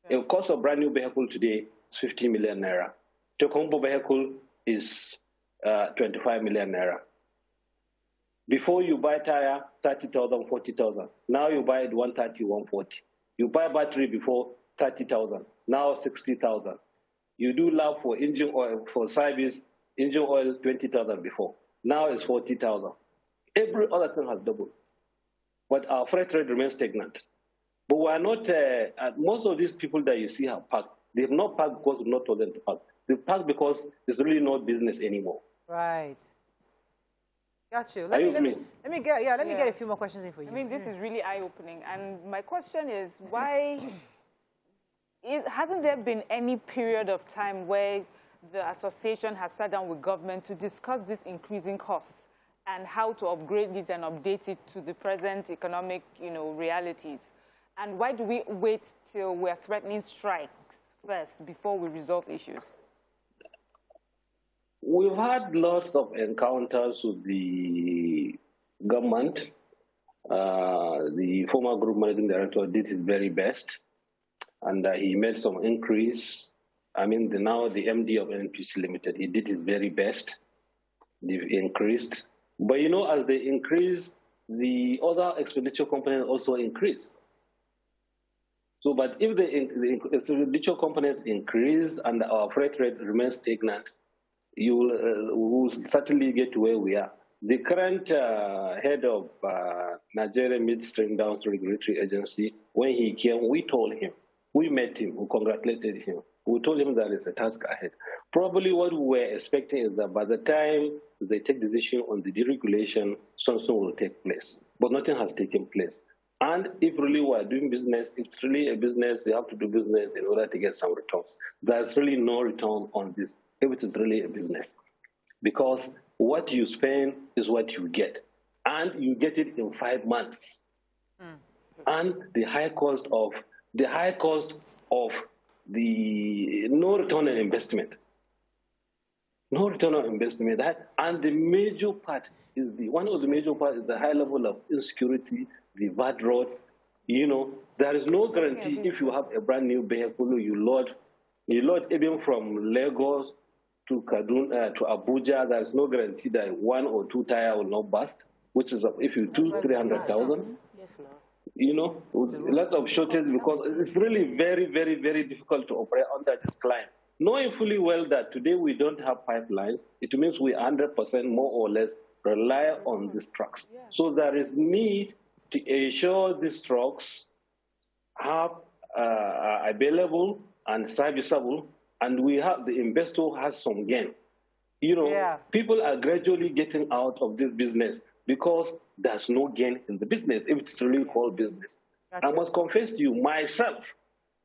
The cost of brand new vehicle today is 50 million naira. The combo vehicle is 25 million naira. Before you buy tire, 30,000, 40,000. Now you buy it 130, 140. You buy battery before 30,000. Now 60,000. You do lab for engine oil, for service, engine oil 20,000 before. Now it's 40,000. Every other thing has doubled. But our freight rate remains stagnant. But we are not, most of these people that you see have parked, they have not parked because we've not told them to park. They parked because there's really no business anymore. Right. Got you. Let me get a few more questions in for you. I mean, this is really eye-opening. And my question is, why hasn't there been any period of time where the association has sat down with government to discuss this increasing costs and how to upgrade it and update it to the present economic, realities? And why do we wait till we're threatening strikes first before we resolve issues? We've had lots of encounters with the government. The former group managing director did his very best, and he made some increase. I mean, now the MD of NPC Limited, he did his very best. They've increased. But, as they increase, the other expenditure components also increase. So, but if the expenditure components increase and our freight rate remains stagnant, you will certainly get to where we are. The current head of Nigeria Midstream Downstream Regulatory Agency, when he came, we told him, we met him, we congratulated him. We told him that it's a task ahead. Probably what we were expecting is that by the time they take decision on the deregulation, something will take place. But nothing has taken place. And if really we are doing business, if it's really a business, they have to do business in order to get some returns. There's really no return on this if it is really a business. Because what you spend is what you get. And you get it in 5 months. And the high cost of the no return on investment. No return on investment. And the major part is one of the major parts is the high level of insecurity, the bad roads. There is no guarantee if you have a brand new vehicle, you load even from Lagos to Kaduna to Abuja. There is no guarantee that 1 or 2 tires will not burst, which is if you do 300,000. Lots of shortage because it's really very, very, very difficult to operate under this climate. Knowing fully well that today we don't have pipelines, it means we 100% more or less rely on these trucks. So there is need to ensure these trucks are available and serviceable, and the investor has some gain. People are gradually getting out of this business because there's no gain in the business, if it's really called business. Gotcha. I must confess to you, myself,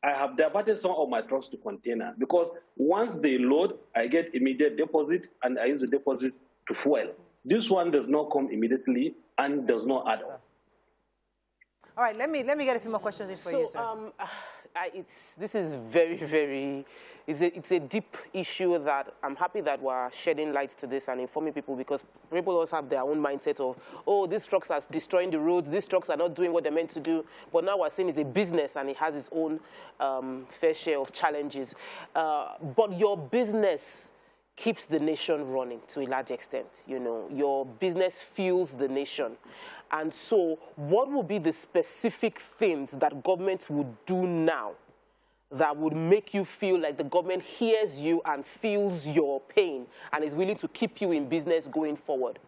I have diverted some of my trucks to container because once they load, I get immediate deposit and I use the deposit to fuel. This one does not come immediately and does not add up. All right, let me get a few more questions in for you, sir. This is very, very, it's a deep issue that I'm happy that we're shedding light to this and informing people, because people also have their own mindset of, oh, these trucks are destroying the roads, these trucks are not doing what they're meant to do. But now we're seeing it's a business and it has its own fair share of challenges. But your business keeps the nation running to a large extent. Your business fuels the nation. And so what would be the specific things that government would do now that would make you feel like the government hears you and feels your pain and is willing to keep you in business going forward?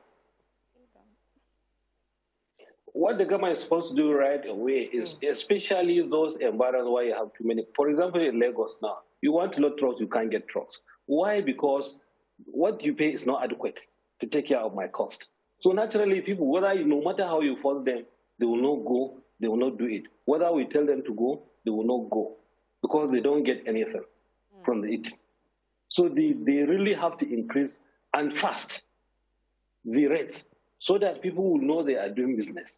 What the government is supposed to do right away is, especially those environments where you have too many. For example, in Lagos now, you want to load trucks, you can't get trucks. Why? Because what you pay is not adequate to take care of my cost. So naturally, people, no matter how you force them, they will not go, they will not do it. Whether we tell them to go, they will not go because they don't get anything from it. So they really have to increase and fast the rates so that people will know they are doing business.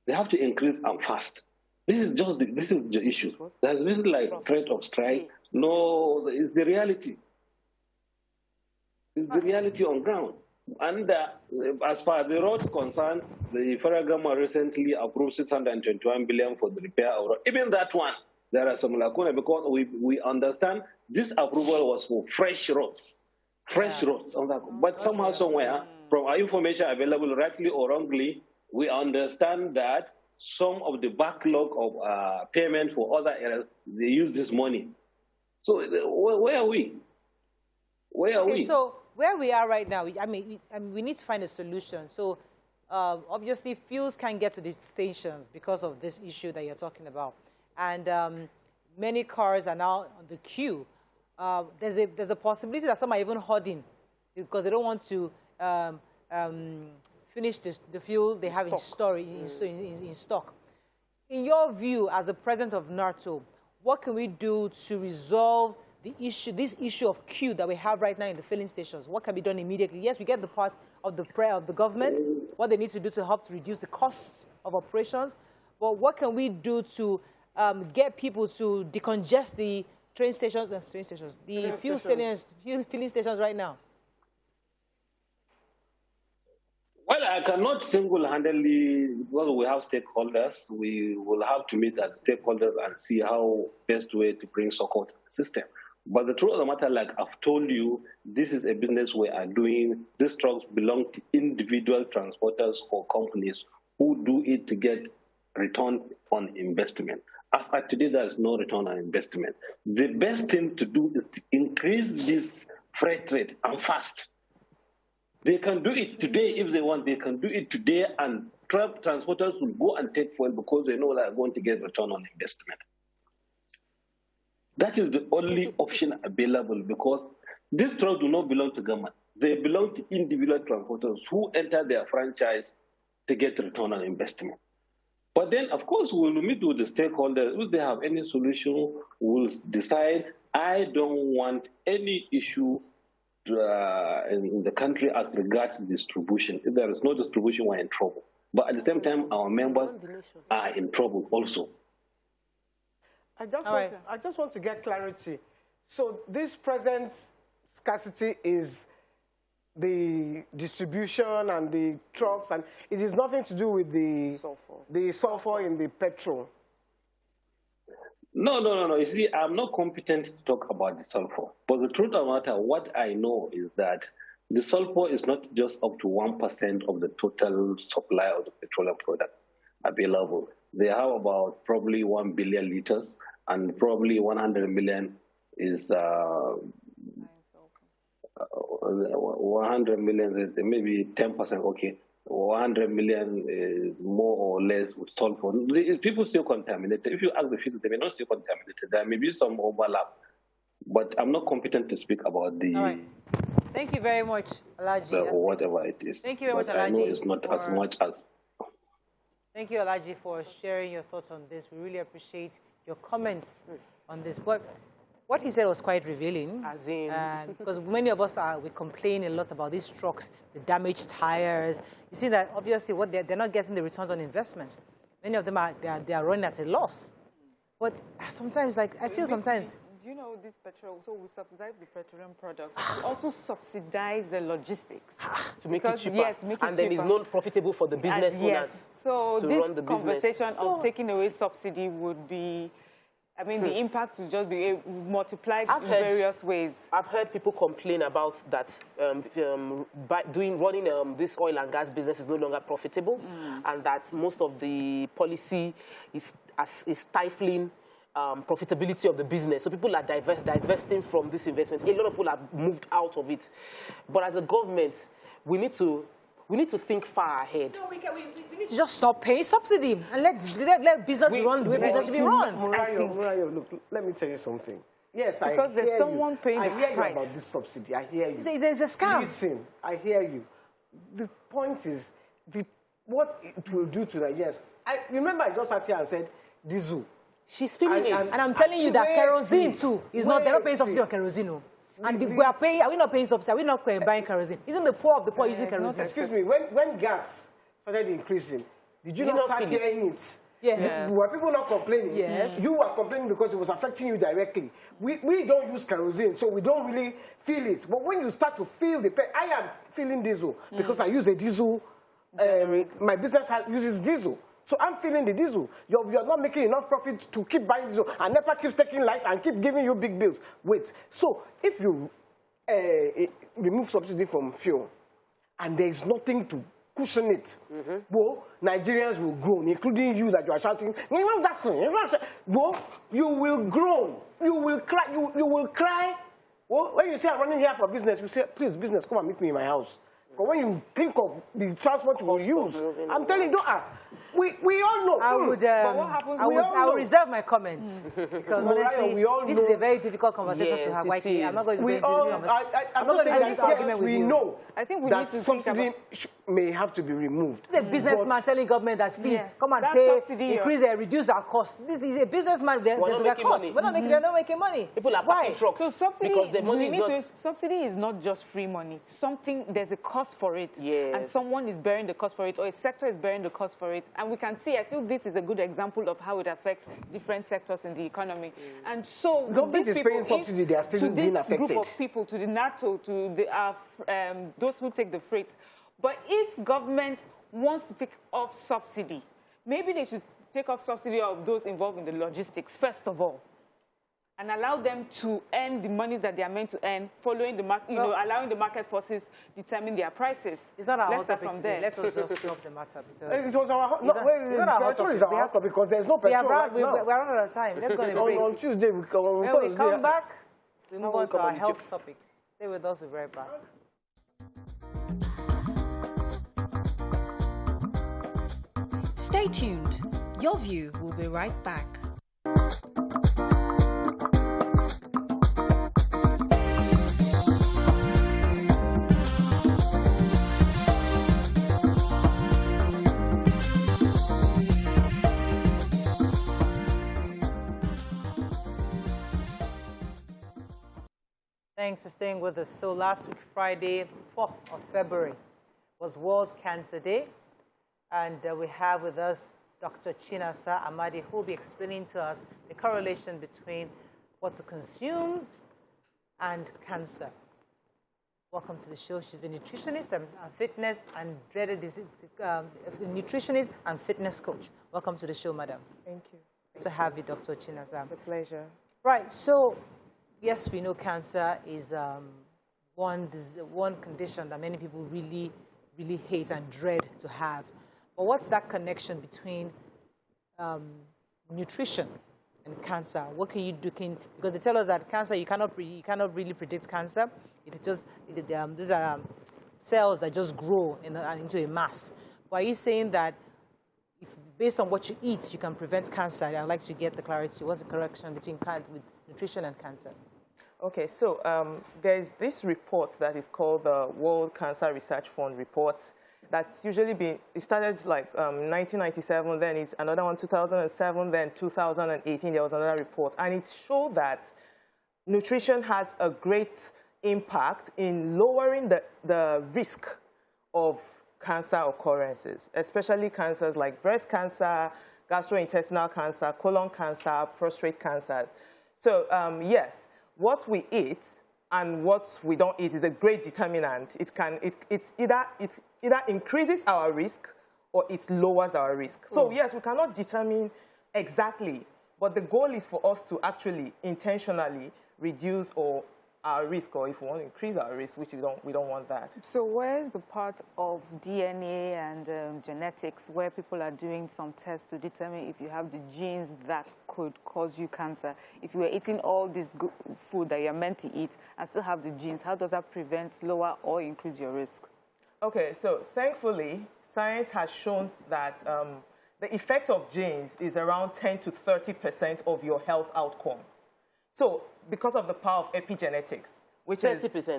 They have to increase and fast. This is the issue. There's nothing like threat of strike. No, it's the reality. It's the reality on ground. And as far as the road is concerned, the federal government recently approved 621 billion for the repair of road. Even that one, there are some lacuna because we understand this approval was for fresh roads. Fresh roads. But somehow, somewhere, From our information available, rightly or wrongly, we understand that some of the backlog of payment for other areas, they use this money. So where are we? Where are we? So where we are right now, I mean, we need to find a solution. So obviously, fuels can't get to the stations because of this issue that you're talking about. And many cars are now on the queue. There's a possibility that some are even hoarding because they don't want to finish the fuel they have in stock. In your view, as the president of NARTO, what can we do to resolve this issue of queue that we have right now in the filling stations? What can be done immediately? Yes, we get the part of the prayer of the government, what they need to do to help to reduce the costs of operations. But what can we do to get people to decongest the filling stations right now? Well, I cannot single-handedly, because we have stakeholders, we will have to meet as stakeholders and see how best way to bring support to the system. But the truth of the matter, like I've told you, this is a business we are doing. These trucks belong to individual transporters or companies who do it to get return on investment. As at today, there is no return on investment. The best thing to do is to increase this freight rate and fast. They can do it today if they want. They can do it today, and truck transporters will go and take fuel because they know they are going to get return on investment. That is the only option available because these trucks do not belong to government. They belong to individual transporters who enter their franchise to get return on investment. But then, of course, we'll meet with the stakeholders. If they have any solution, we'll decide. I don't want any issue in the country as regards distribution. If there is no distribution, we're in trouble. But at the same time, our members are in trouble also. I just want to get clarity. So this present scarcity is the distribution and the trucks, and it is nothing to do with the sulfur in the petrol. No. You see, I'm not competent to talk about the sulfur. But the truth of the matter, what I know is that the sulfur is not just up to 1% of the total supply of the petroleum product available. They have about probably 1 billion liters, and probably 100 million is 100 million is maybe 10%. Okay. 100 million is more or less with sulfur. People still contaminated. If you ask the fields, they may not still contaminated. There may be some overlap, but I'm not competent to speak about the. All right. Thank you very much, Alhaji. Or whatever it is. Thank you very much, Alhaji. I know it's not as much as. Thank you, Alhaji, for sharing your thoughts on this. We really appreciate your comments on this. But what he said was quite revealing. As in? Because many of us we complain a lot about these trucks, the damaged tires. You see that obviously what they're not getting the returns on investment. Many of them are running at a loss. But sometimes, like I feel sometimes. Do you know this petrol? So we subsidize the petroleum products. We also subsidize the logistics to make it cheaper. Yes, make it and then it's not profitable for the business owners. Yes. So to this run the conversation business. of taking away subsidy would be. I mean, the impact will just be multiplied in various ways. I've heard people complain about that running this oil and gas business is no longer profitable, and that most of the policy is stifling profitability of the business. So people are divesting from this investment. A lot of people have moved out of it. But as a government, we need to think far ahead. No, we need to just stop paying subsidy and let business run the way business should be run. Murayo, look, let me tell you something. Yes, because there's someone paying the price. I hear you about this subsidy. I hear you. It's a scam. Listen, I hear you. The point is, what it will do to Nigerians. I remember I just sat here and said, diesel. She's feeling it. And I'm telling you that kerosene too is not. They're not paying subsidy on kerosene. No. And we are paying. Are we not paying subsidy? Are we not buying kerosene? Isn't the poor of the poor using kerosene? Excuse me. When gas started increasing, did you not start hearing it? Yes. Were people not complaining? Yes. You were complaining because it was affecting you directly. We don't use kerosene, so we don't really feel it. But when you start to feel the pain, I am feeling diesel because I use a diesel. My business uses diesel. So I'm feeling the diesel. You're not making enough profit to keep buying diesel, and NEPA keeps taking light and keep giving you big bills. Wait. So if you remove subsidy from fuel, and there is nothing to cushion it, well, Nigerians will groan, including you that you are shouting, well, you will groan, you will cry, you will cry. Well, when you say I'm running here for business, you say, please, business, come and meet me in my house. But when you think of the transport you will use, I'm telling you, we all know. I would, I will reserve my comments because honestly, this is a very difficult conversation to have. I'm not going to go into this conversation. I'm not going to go into this argument with you. We know. I think we that need to subsidy may have to be removed. This is a businessman telling government that please come and pay, increase and reduce our costs. This is a businessman. They're costs. They're not making money. People are buying trucks. So subsidy, because the money subsidy is not just free money. There's a cost for it, and someone is bearing the cost for it, or a sector is bearing the cost for it. And we can see, I feel this is a good example of how it affects different sectors in the economy. And so government is paying subsidy, they are still being affected. To this group of people, to the NARTO, to the, those who take the freight. But if government wants to take off subsidy, maybe they should take off subsidy of those involved in the logistics, first of all, and allow them to earn the money that they are meant to earn, following the market, allowing the market forces determine their prices. It's not our Let's start from there. Let us just stop the matter because it was our petrol is our hot because there's no petrol right now. We're running out of time. Let's go on a break. On Tuesday we come. When we come back, we move on to our health topics. Stay with us. We'll be right back. Stay tuned. Your View will be right back. Thanks for staying with us. So last week, Friday, 4th of February, was World Cancer Day. And we have with us Dr. Chinasa Amadi, who will be explaining to us the correlation between what to consume and cancer. Welcome to the show. She's a nutritionist and fitness and dreaded disease, nutritionist and fitness coach. Welcome to the show, madam. Thank you. Good to have you, Dr. Chinasa. It's a pleasure. Right. So, yes, we know cancer is one condition that many people really, really hate and dread to have. But what's that connection between nutrition and cancer? What can you do? Because they tell us that cancer, you cannot really predict cancer. These are cells that just grow into a mass. But are you saying that based on what you eat, you can prevent cancer? I'd like to get the clarity. What's the connection between with nutrition and cancer? Okay, so there's this report that is called the World Cancer Research Fund report. That's usually been, it started like 1997, then it's another one 2007, then 2018 there was another report. And it showed that nutrition has a great impact in lowering the risk of cancer occurrences, especially cancers like breast cancer, gastrointestinal cancer, colon cancer, prostate cancer. So yes, what we eat and what we don't eat is a great determinant. It either increases our risk or it lowers our risk. So yes, we cannot determine exactly, but the goal is for us to actually intentionally reduce our risk, or if we want to increase our risk, which we don't want that. So where's the part of DNA and genetics where people are doing some tests to determine if you have the genes that could cause you cancer? If you are eating all this good food that you're meant to eat and still have the genes, how does that prevent, lower, or increase your risk? Okay, so thankfully, science has shown that the effect of genes is around 10 to 30% of your health outcome. So because of the power of epigenetics, which 30%. is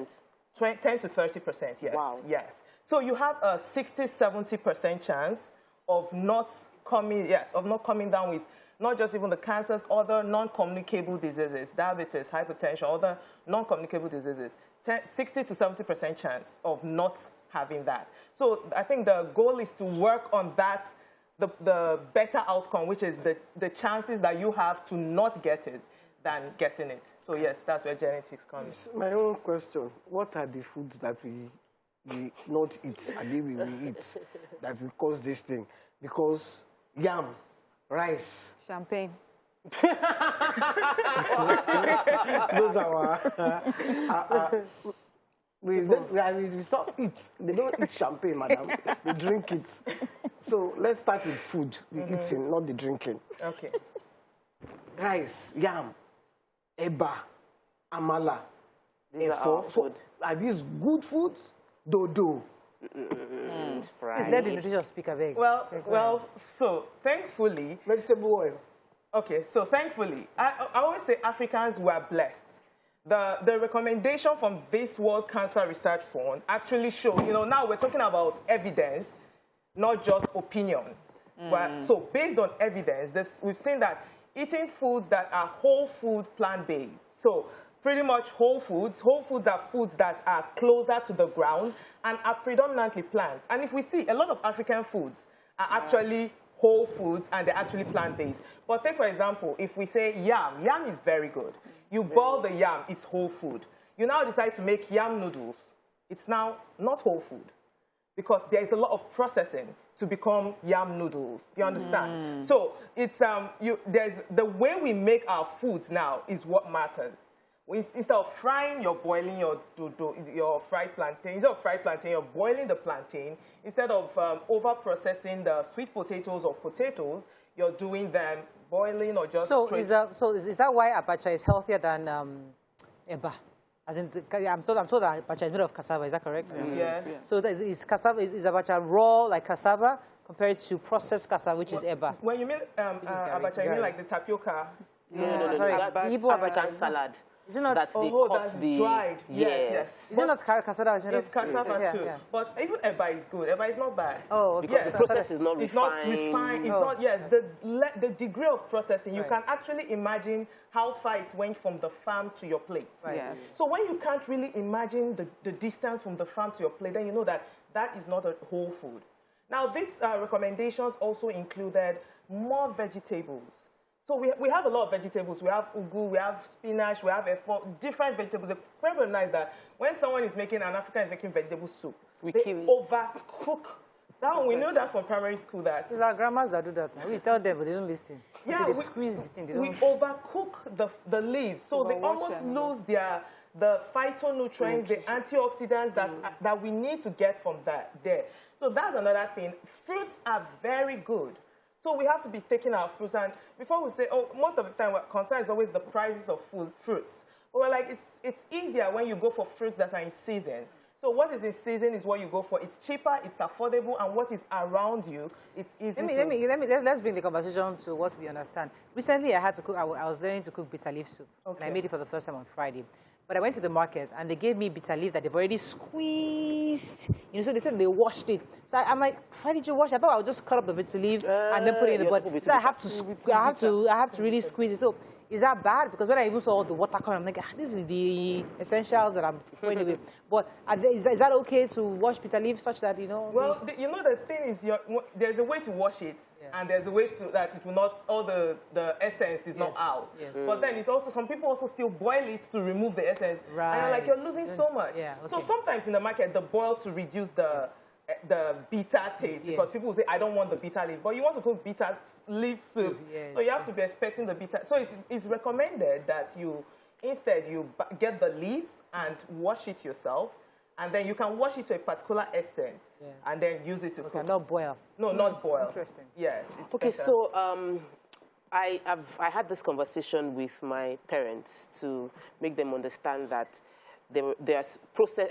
10 to 30%, yes. Wow. Yes. So you have a 60-70% chance of not coming down with not just even the cancers, other non-communicable diseases, diabetes, hypertension, other non-communicable diseases. 60 to 70% chance of not having that. So I think the goal is to work on that, the better outcome, which is the chances that you have to not get it than getting it. So yes, that's where genetics comes. My own question, what are the foods that we not eat, and we eat, that will cause this thing? Because yam, rice, champagne. Those are We stop eat. They don't eat champagne, madam. They drink it. So let's start with food, the eating, not the drinking. Okay. Rice, yam, eba, amala. These are our food. Are these good foods? Dodo. It's fried. Please let the nutrition speaker beg. Well, so thankfully, Vegetable oil. okay, so thankfully, I always say Africans were blessed. The recommendation from this World Cancer Research Fund actually show, now we're talking about evidence, not just opinion. So based on evidence, we've seen that eating foods that are whole food plant-based. So pretty much whole foods are foods that are closer to the ground and are predominantly plants. And if we see, a lot of African foods are actually whole foods and they're actually plant-based. But take, for example, if we say yam, yam is very good. You boil the yam, it's whole food. You now decide to make yam noodles. It's now not whole food because there is a lot of processing to become yam noodles. Do you understand? So it's, there's the way we make our foods now is what matters. Instead of frying, you're boiling your fried plantain. Instead of fried plantain, you're boiling the plantain. Instead of over-processing the sweet potatoes or potatoes, you're doing them boiling or just So is that why abacha is healthier than eba? As in, I'm told that abacha is made of cassava. Is that correct? Yes. So is abacha raw like cassava compared to processed cassava, which is eba? When you mean abacha, you mean like the tapioca? No. Sorry, That's Igbo abacha African salad. Is it not? That's dried. Yes. Is it not cassava? It's cassava too. Yeah. But even eba is good. Eba is not bad. Oh, okay. Because the process is not refined. It's not refined. It's not, yes. The degree of processing, you can actually imagine how far it went from the farm to your plate. Right. Yes. So when you can't really imagine the distance from the farm to your plate, then you know that that is not a whole food. Now, these recommendations also included more vegetables. So we have a lot of vegetables. We have ugu, we have spinach, we have different vegetables. The problem is that when someone is making, an African is making vegetable soup, they overcook. That one, we know that from primary school that. It's our grandmas that do that. We tell them, but they don't listen. Yeah, they squeeze the thing. We overcook the leaves, so they almost lose the phytonutrients, the antioxidants that we need to get from there. So that's another thing. Fruits are very good. So we have to be taking our fruits, and before we say, most of the time, what concern is always the prices of fruits. But we're like, it's easier when you go for fruits that are in season. So what is in season is what you go for. It's cheaper, it's affordable, and what is around you, it's easy. Let's bring the conversation to what we understand. Recently, I had to cook. I was learning to cook bitter leaf soup, and I made it for the first time on Friday. But I went to the market, and they gave me bitter leaf that they've already squeezed. So they said they washed it. So I'm like, why did you wash it? I thought I would just cut up the bitter leaf and then put it in the bottle. So I have to really squeeze it. So is that bad? Because when I even saw the water coming, I'm like, this is the essentials that I'm throwing away. But is that okay to wash bitter leaf such that, Well, the thing is, there's a way to wash it, and there's a way that it will not, all the essence is not out. Yes. But then it's also, some people also still boil it to remove the essence. Right. And you're losing so much. Yeah, okay. So sometimes in the market, the boil to reduce the bitter taste, because people will say, I don't want the bitter leaf, but you want to cook bitter leaf soup, so you have to be expecting the bitter. So it's recommended that instead you get the leaves and wash it yourself, and then you can wash it to a particular extent, and then use it to cook. Not boil. No, not boil. Interesting. Yes. Okay, so I had this conversation with my parents to make them understand that there's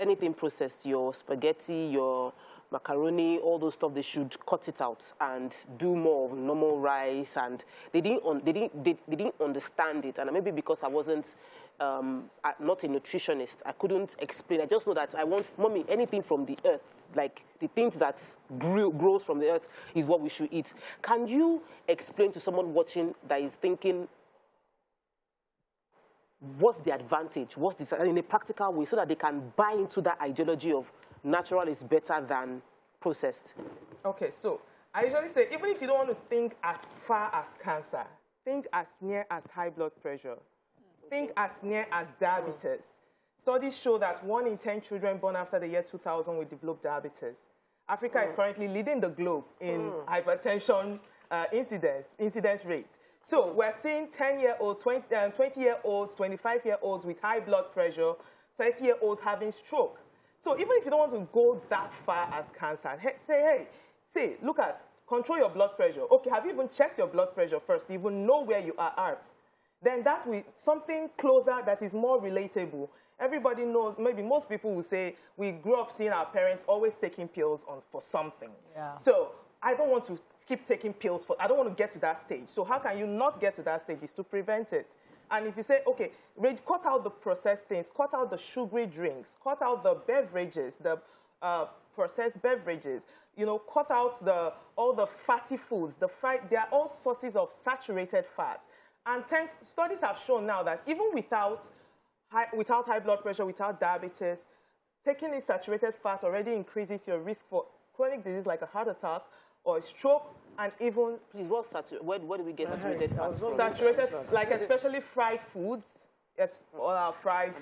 anything processed, your spaghetti, your macaroni, all those stuff, they should cut it out and do more of normal rice. And they didn't understand it. And maybe because I wasn't not a nutritionist, I couldn't explain. I just know that I want, mommy, anything from the earth, like the things that grows from the earth is what we should eat. Can you explain to someone watching that is thinking, what's the advantage? What's this in a practical way, so that they can buy into that ideology of natural is better than processed? Okay, so I usually say, even if you don't want to think as far as cancer, think as near as high blood pressure. Think as near as diabetes. Studies show that 1 in 10 children born after the year 2000 will develop diabetes. Africa is currently leading the globe in hypertension incidence rate. So we're seeing 10-year-olds, 20-year-olds, 25-year-olds with high blood pressure, 30-year-olds having stroke. So even if you don't want to go that far as cancer, say, look at, control your blood pressure. Okay, have you even checked your blood pressure first? You even know where you are at. Then that will, something closer that is more relatable. Everybody knows, maybe most people will say, we grew up seeing our parents always taking pills for something. Yeah. So I don't want to keep taking pills I don't want to get to that stage. So how can you not get to that stage is to prevent it. And if you say, okay, cut out the processed things, cut out the sugary drinks, cut out the beverages, the processed beverages, you know, cut out all the fatty foods, they are all sources of saturated fats. And studies have shown now that even without high blood pressure, without diabetes, taking in saturated fat already increases your risk for chronic disease like a heart attack or a stroke, and even... Please, what's saturated? Where do we get saturated fat? Saturated, like especially fried foods. Yes, all our fried.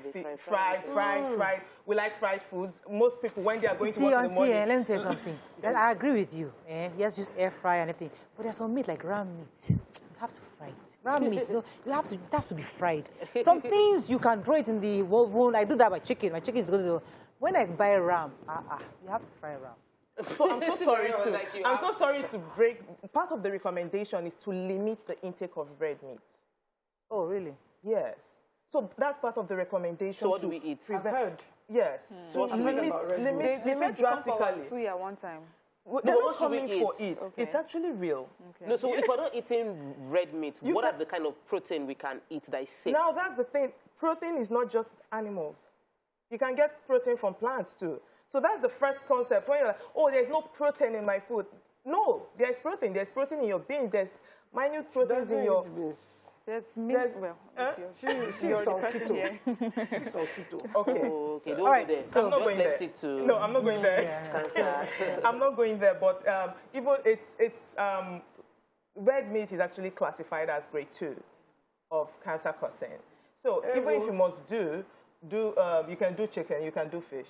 We like fried foods. Most people, when they are going to work in the morning... let me tell you something. I agree with you. Yes, just air fry and everything. But there's some meat like ram meat. You have to fry it. Ram meat, no, it has to be fried. Some things you can throw it in the oven. I do that by chicken. My chicken is going to... When I buy ram, you have to fry ram. So I'm so sorry to break. Part of the recommendation is to limit the intake of red meat. Oh, really? Yes. So that's part of the recommendation. So what do we eat? I've heard. Yes. So limit drastically. ASUU at one time. They're not coming for it. Okay. It's actually real. Okay. No, so if we're not eating red meat, what are the kind of protein we can eat that is safe? Now, that's the thing. Protein is not just animals. You can get protein from plants, too. So that's the first concept. When you're like, oh, there's no protein in my food. No, there's protein. There's protein in your beans. There's minute proteins in your... There's meat. Well, she's on keto. She's on keto. Okay. Oh, okay, don't all right. go there. So I'm not going there. Stick to... No, I'm not going there. I'm not going there. But even red meat is actually classified as grade 2 of cancer causing. So even if you must you can do chicken, you can do fish,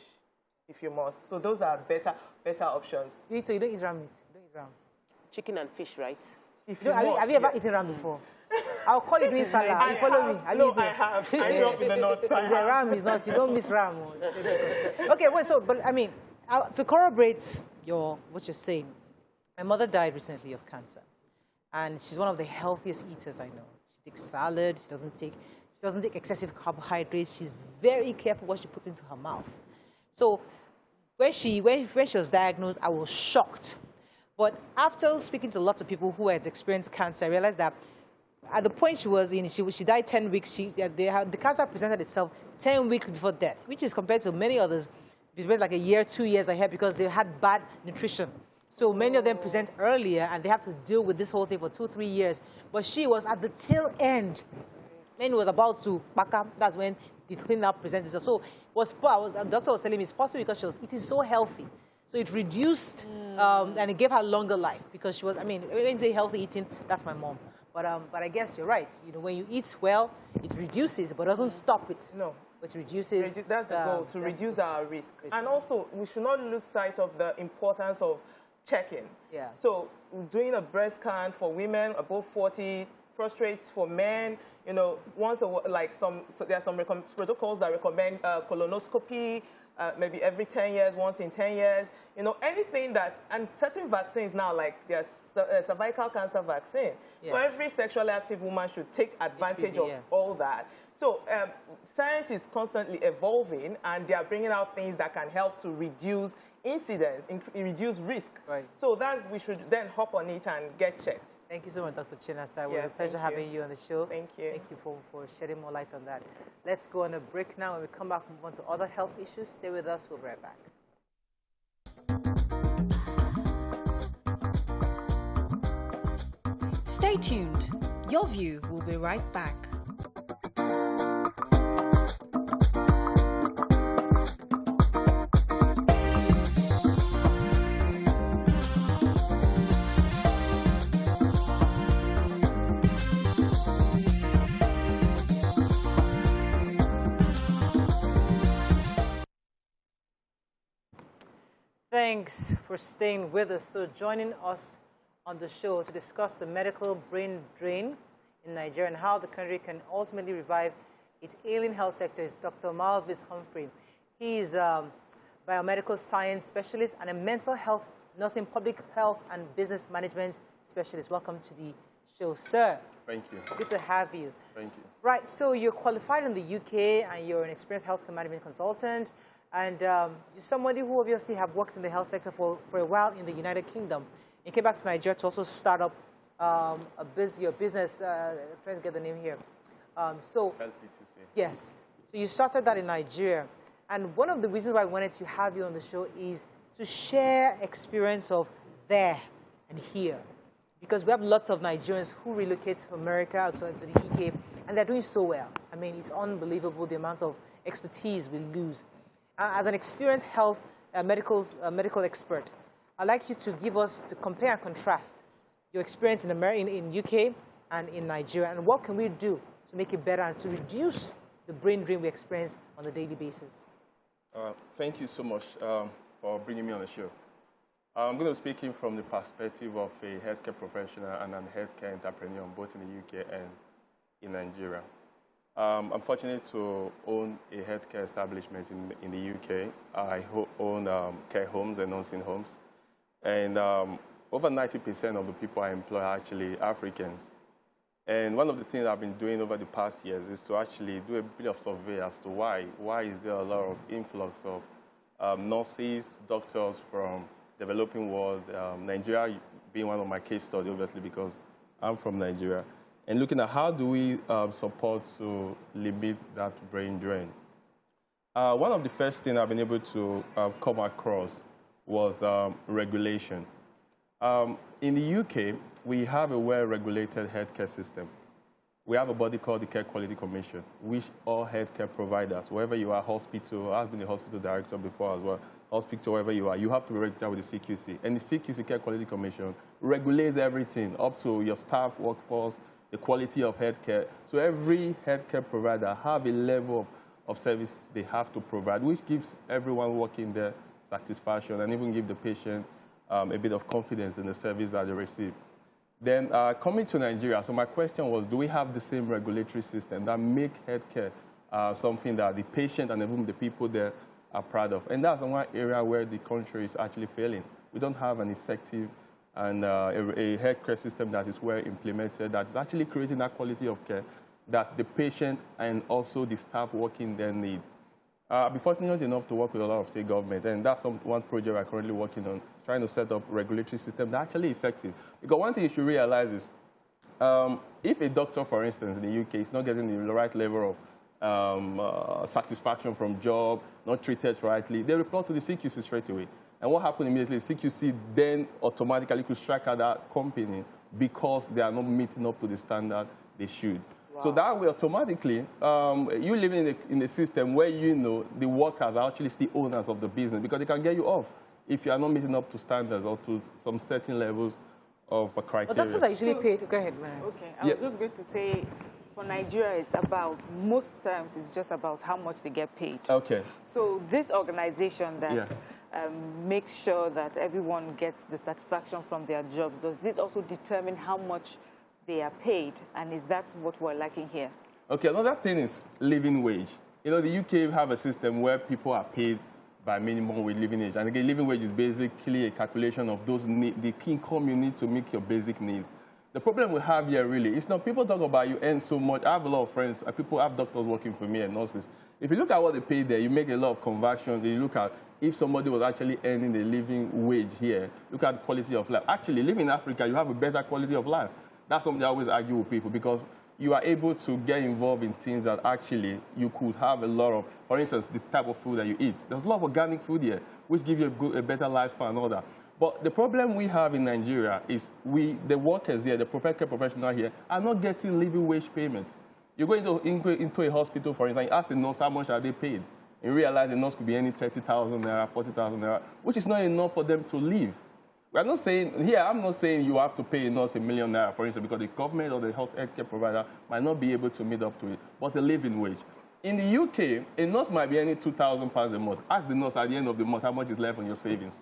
if you must. So those are better options. So you don't eat ram meat? You don't eat ram? Chicken and fish, right? Have you ever eaten ram before? I'll call you doing salad. You follow me? I have. I grew up in the north side. The ram is not, you don't miss ram. Okay, but I mean, to corroborate what you're saying, my mother died recently of cancer. And she's one of the healthiest eaters I know. She takes salad, she doesn't take excessive carbohydrates. She's very careful what she puts into her mouth. So when she was diagnosed, I was shocked. But after speaking to lots of people who had experienced cancer, I realized that at the point she was in, she died 10 weeks. The cancer presented itself 10 weeks before death, which is compared to many others, like a year, 2 years ahead, because they had bad nutrition. So many of them present earlier, and they have to deal with this whole thing for 2-3 years. But she was at the tail end. Then it was about to back up. That's when the thing now presented itself. So the doctor was telling me it's possible because she was eating so healthy. So it reduced, and it gave her longer life because she was, when you say healthy eating, that's my mom. But I guess you're right. You know, when you eat well, it reduces, but doesn't stop it. No. But reduces. That's the goal, to reduce our risk. And also, we should not lose sight of the importance of checking. Yeah. So doing a breast scan for women above 40, prostrates for men, you know, there are some protocols that recommend colonoscopy, maybe every 10 years, once in 10 years, you know, anything and certain vaccines now, like there's cervical cancer vaccine. Yes. So every sexually active woman should take advantage of all that. So science is constantly evolving, and they are bringing out things that can help to reduce incidence, reduce risk. Right. So we should then hop on it and get checked. Thank you so much, Dr. Chinasa. It was a pleasure having you on the show. Thank you. Thank you for shedding more light on that. Let's go on a break now. When we come back, move on to other health issues. Stay with us. We'll be right back. Stay tuned. Your View will be right back. Thanks for staying with us. So joining us on the show to discuss the medical brain drain in Nigeria and how the country can ultimately revive its ailing health sector is Dr. Malvis Humphrey. He's biomedical science specialist, and a mental health, nursing, public health, and business management specialist. Welcome to the show, sir. Thank you. Good to have you. Thank you. Right, so you're qualified in the UK, and you're an experienced healthcare management consultant, and you're somebody who obviously have worked in the health sector for a while in the United Kingdom. You came back to Nigeria to also start up your business, trying to get the name here. Yes, so you started that in Nigeria. And one of the reasons why I wanted to have you on the show is to share experience of there and here. Because we have lots of Nigerians who relocate to America, to the UK, and they're doing so well. I mean, it's unbelievable the amount of expertise we lose. As an experienced medical expert, I'd like you to give us, to compare and contrast your experience in UK and in Nigeria, and what can we do to make it better and to reduce the brain drain we experience on a daily basis. Thank you so much for bringing me on the show. I'm going to be speaking from the perspective of a healthcare professional and a healthcare entrepreneur, both in the UK and in Nigeria. I'm fortunate to own a healthcare establishment in the UK. I own care homes and nursing homes. And over 90% of the people I employ are actually Africans. And one of the things I've been doing over the past years is to actually do a bit of survey as to why. Why is there a lot of influx of nurses, doctors from developing world, Nigeria being one of my case studies, obviously, because I'm from Nigeria, and looking at how do we support to limit that brain drain. One of the first things I've been able to come across was regulation. In the UK, we have a well-regulated healthcare system. We have a body called the Care Quality Commission, which all healthcare providers, wherever you are, hospital, I've been a hospital director before as well, hospital, wherever you are, you have to be registered with the CQC. And the CQC, Care Quality Commission, regulates everything, up to your staff workforce, the quality of healthcare. So every healthcare provider have a level of service they have to provide, which gives everyone working there satisfaction and even give the patient a bit of confidence in the service that they receive. Then coming to Nigeria, so my question was, do we have the same regulatory system that make healthcare something that the patient and even the people there are proud of? And that's one area where the country is actually failing. We don't have an effective and a healthcare system that is well implemented, that is actually creating that quality of care that the patient and also the staff working there need. I've been fortunate enough to work with a lot of state government, and that's one project I'm currently working on, trying to set up a regulatory system that's actually effective. Because one thing you should realize is, if a doctor, for instance, in the UK is not getting the right level of satisfaction from job, not treated rightly, they report to the CQC straight away. And what happened immediately, CQC then automatically could strike out that company because they are not meeting up to the standard they should. Wow. So that way, automatically, you living in a system where you know the workers are actually still owners of the business because they can get you off if you are not meeting up to standards or to some certain levels of criteria. But doctors are usually paid. Go ahead, man. Okay, I was just going to say, for Nigeria, it's about, most times, it's just about how much they get paid. Okay. So this organization that makes sure that everyone gets the satisfaction from their jobs, does it also determine how much they are paid, and is that what we're lacking here? Okay, another thing is living wage. You know, the UK have a system where people are paid by minimum wage living wage. And again, living wage is basically a calculation of those the income you need to make your basic needs. The problem we have here really is not people talk about you earn so much. I have a lot of friends, people have doctors working for me and nurses. If you look at what they pay there, you make a lot of conversions. You look at if somebody was actually earning a living wage here, look at the quality of life. Actually, living in Africa, you have a better quality of life. That's something I always argue with people because you are able to get involved in things that actually you could have a lot of, for instance, the type of food that you eat. There's a lot of organic food here, which gives you a better lifespan and all that. But the problem we have in Nigeria is the workers here, the healthcare professionals here, are not getting living wage payments. You go into a hospital, for instance, you ask the nurse how much are they paid. You realize the nurse could be earning 30,000 naira, 40,000 naira, which is not enough for them to live. I'm not saying you have to pay a nurse $1 million naira, for instance, because the government or the healthcare provider might not be able to meet up to it, but a living wage. In the UK, a nurse might be earning £2,000 a month. Ask the nurse at the end of the month how much is left on your savings.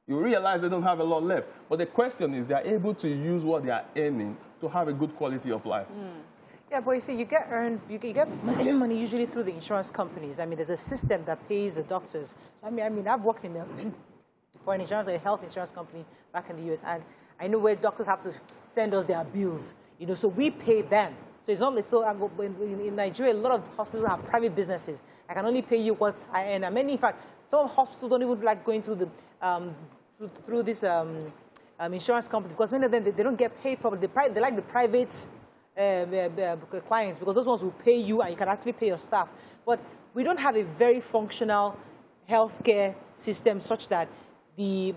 You realize they don't have a lot left. But the question is, they're able to use what they are earning to have a good quality of life. Yeah, but you see, you get money usually through the insurance companies. I mean, there's a system that pays the doctors. So, I mean, I've worked for an insurance, a health insurance company back in the US, and I know where doctors have to send us their bills. You know, so we pay them. So it's not so. In Nigeria, a lot of hospitals have private businesses. I can only pay you what I earn. And many, in fact, some hospitals don't even like going through the through this insurance company because many of them they don't get paid properly. They like the private clients because those ones will pay you and you can actually pay your staff. But we don't have a very functional healthcare system such that the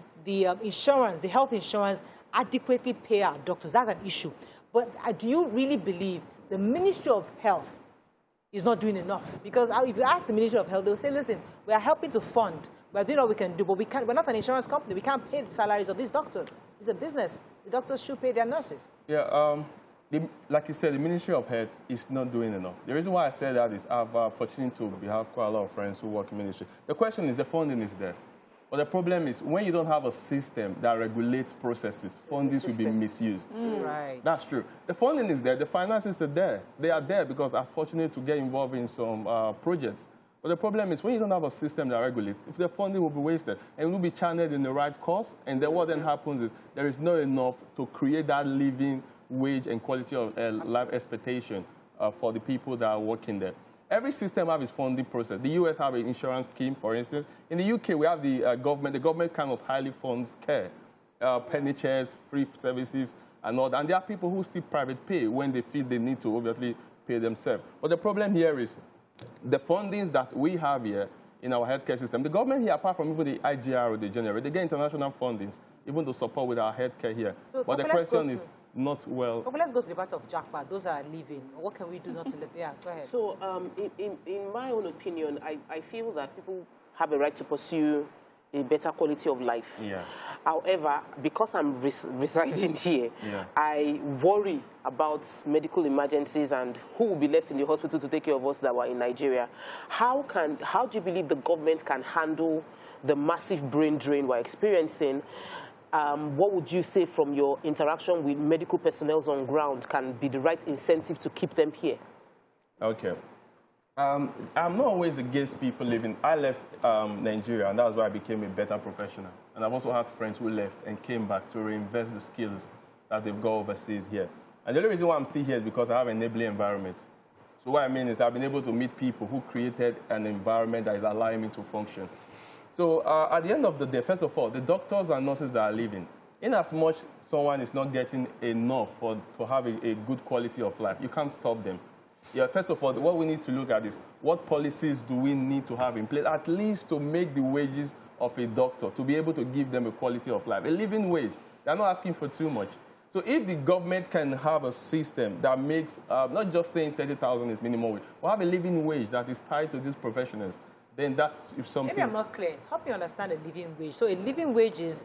health insurance adequately pay our doctors. That's an issue. But do you really believe the Ministry of Health is not doing enough? Because if you ask the Ministry of Health, they'll say, listen, we are helping to fund. We're doing what we can do, but we're not an insurance company. We can't pay the salaries of these doctors. It's a business. The doctors should pay their nurses. Yeah, like you said, the Ministry of Health is not doing enough. The reason why I say that is I've fortunate to have quite a lot of friends who work in ministry. The question is the funding is there. But the problem is when you don't have a system that regulates processes, fundings will be misused. Right. That's true. The funding is there. The finances are there. They are there because I'm fortunate to get involved in some projects. But the problem is when you don't have a system that regulates, if the funding will be wasted and it will be channeled in the right course, and then what then happens is there is not enough to create that living wage and quality of life expectation for the people that are working there. Every system has its funding process. The US have an insurance scheme, for instance. In the UK, we have the government. The government kind of highly funds care, NHS, free services, and all that. And there are people who still private pay when they feel they need to obviously pay themselves. But the problem here is the fundings that we have here in our healthcare system. The government here, apart from even the IGR or the general, they get international fundings, even to support with our healthcare here. So, but the question is not well. Okay, let's go to the part of Jackpot. Those are living. What can we do not to live? Yeah, go ahead. So, in my own opinion, I feel that people have a right to pursue a better quality of life. Yeah. However, because I'm residing here, I worry about medical emergencies and who will be left in the hospital to take care of us that were in Nigeria. How do you believe the government can handle the massive brain drain we're experiencing? What would you say from your interaction with medical personnel on ground can be the right incentive to keep them here? Okay. I'm not always against people leaving. I left Nigeria, and that was why I became a better professional. And I've also had friends who left and came back to reinvest the skills that they've got overseas here. And the only reason why I'm still here is because I have an enabling environment. So what I mean is I've been able to meet people who created an environment that is allowing me to function. So at the end of the day, first of all, the doctors and nurses that are leaving, in as much someone is not getting enough to have a good quality of life, you can't stop them. Yeah, first of all, what we need to look at is what policies do we need to have in place, at least to make the wages of a doctor, to be able to give them a quality of life, a living wage. They're not asking for too much. So if the government can have a system that makes, not just saying 30,000 is minimum wage, but have a living wage that is tied to these professionals, then that's something. Maybe I'm not clear. Help me understand a living wage. So a living wage is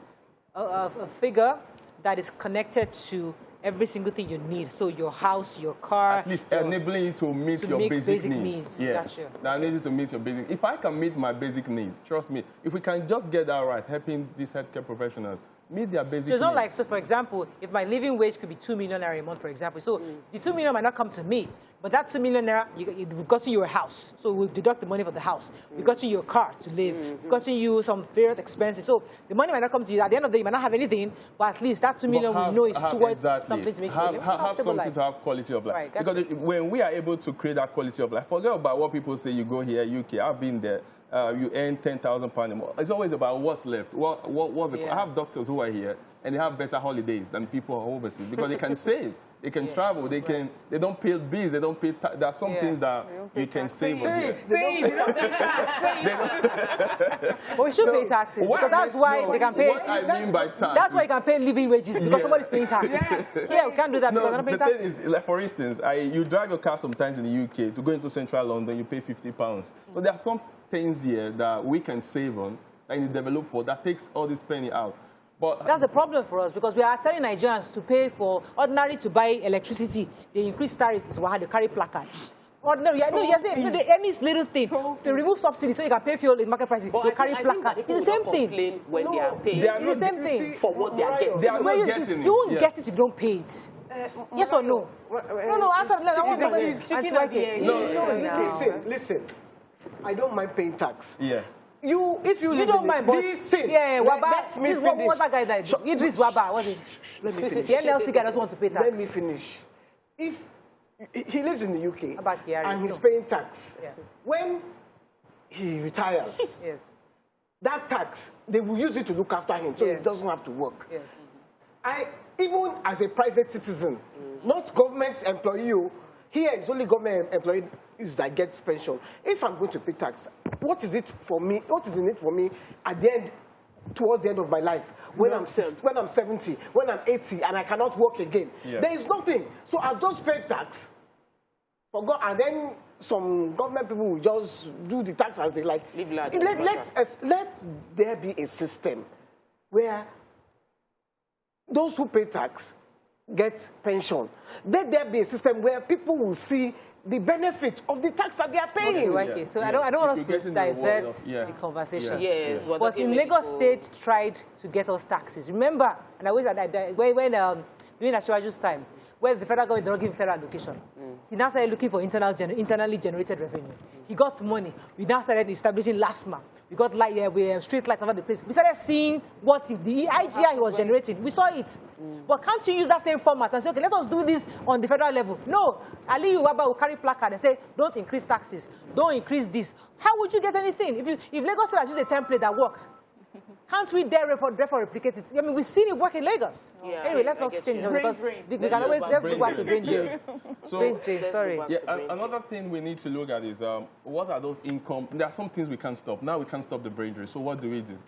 a figure that is connected to every single thing you need. So your house, your car. At least enabling you to meet your basic needs. Yeah. Gotcha. I need you to meet your basic. If I can meet my basic needs, trust me, if we can just get that right, helping these healthcare professionals meet their basic needs. So it's not like, so for example, if my living wage could be 2 million naira a month, for example, so the 2 million might not come to me, but that 2 million naira, we've got you your house. So we'll deduct the money for the house. We've got you your car to live. We've got you some various expenses. So the money might not come to you. At the end of the day, you might not have anything, but at least that 2 million we know is towards something to make you live. Have something to have quality of life. Right, gotcha. Because when we are able to create that quality of life, forget about what people say, you go here, UK, I've been there, you earn £10,000 a month. It's always about what's left. I have doctors who are here, and they have better holidays than people who are overseas because they can save. They can travel. They don't pay bills. They don't pay. There are some things that you can save. But we should pay taxes because that's why they can pay. What I mean by tax. That's why you can pay living wages because somebody's paying tax. Yeah, we can't do that because they're not paying tax. The thing is, like for instance, you drive your car sometimes in the UK to go into central London, you pay £50. So there are some things here that we can save on and you develop for that takes all this penny out. But that's the problem for us because we are telling Nigerians to pay for ordinary to buy electricity. They increase tariffs while they carry placard. Ordinary, any little thing. They remove subsidy so you can pay fuel in market prices. They carry placard. It's the same thing. When they are paying. It's the same thing. For what they are getting. They are not getting it. You won't get it if you don't pay it. Yes or no? No, answer. I want Listen. I don't mind paying tax. Yeah. If you don't mind, but listen. Yeah, Waba. This What that guy that Idris Waba, what's it? Let me finish. The NLC guy doesn't want to pay tax. Let me finish. If he lives in the UK and he's no. paying tax, Yeah. when he retires, Yes. that tax, they will use it to look after him, so Yes. he doesn't have to work. Yes. Even as a private citizen, not government employee, here it's only government employees that gets pension. If I'm going to pay tax, what is it for me? What is in it for me at the end, towards the end of my life, when I'm 60, when I'm 70, when I'm 80, and I cannot work again? Yeah. There is nothing. So I've just paid tax, forgot, and then some government people will just do the tax as they like. Let there be a system where those who pay tax get pension. Let there be a system where people will see the benefit of the tax that they are paying. Okay. So I don't want us to divert the conversation. Yes. But in Lagos State tried to get us taxes. Remember, and I always when during Ashwaju's time, where the federal government did not give federal allocation, he now started looking for internally generated revenue. He got money. We now started establishing LASMA. We got street lights over the place. We started seeing what the IGI he was generating. We saw it. But can't you use that same format and say, okay, let us do this on the federal level? No. Ali Uwaba will carry placard and say, don't increase taxes. Don't increase this. How would you get anything? If Lagos State has used a template that works, can't we therefore replicate it? I mean, we've seen it work in Lagos. Yeah, anyway, let's not change it because we can always let's go back to brain drain. So, sorry. Yeah, another thing we need to look at is what are those income? There are some things we can't stop. Now we can't stop the brain drain. So what do we do?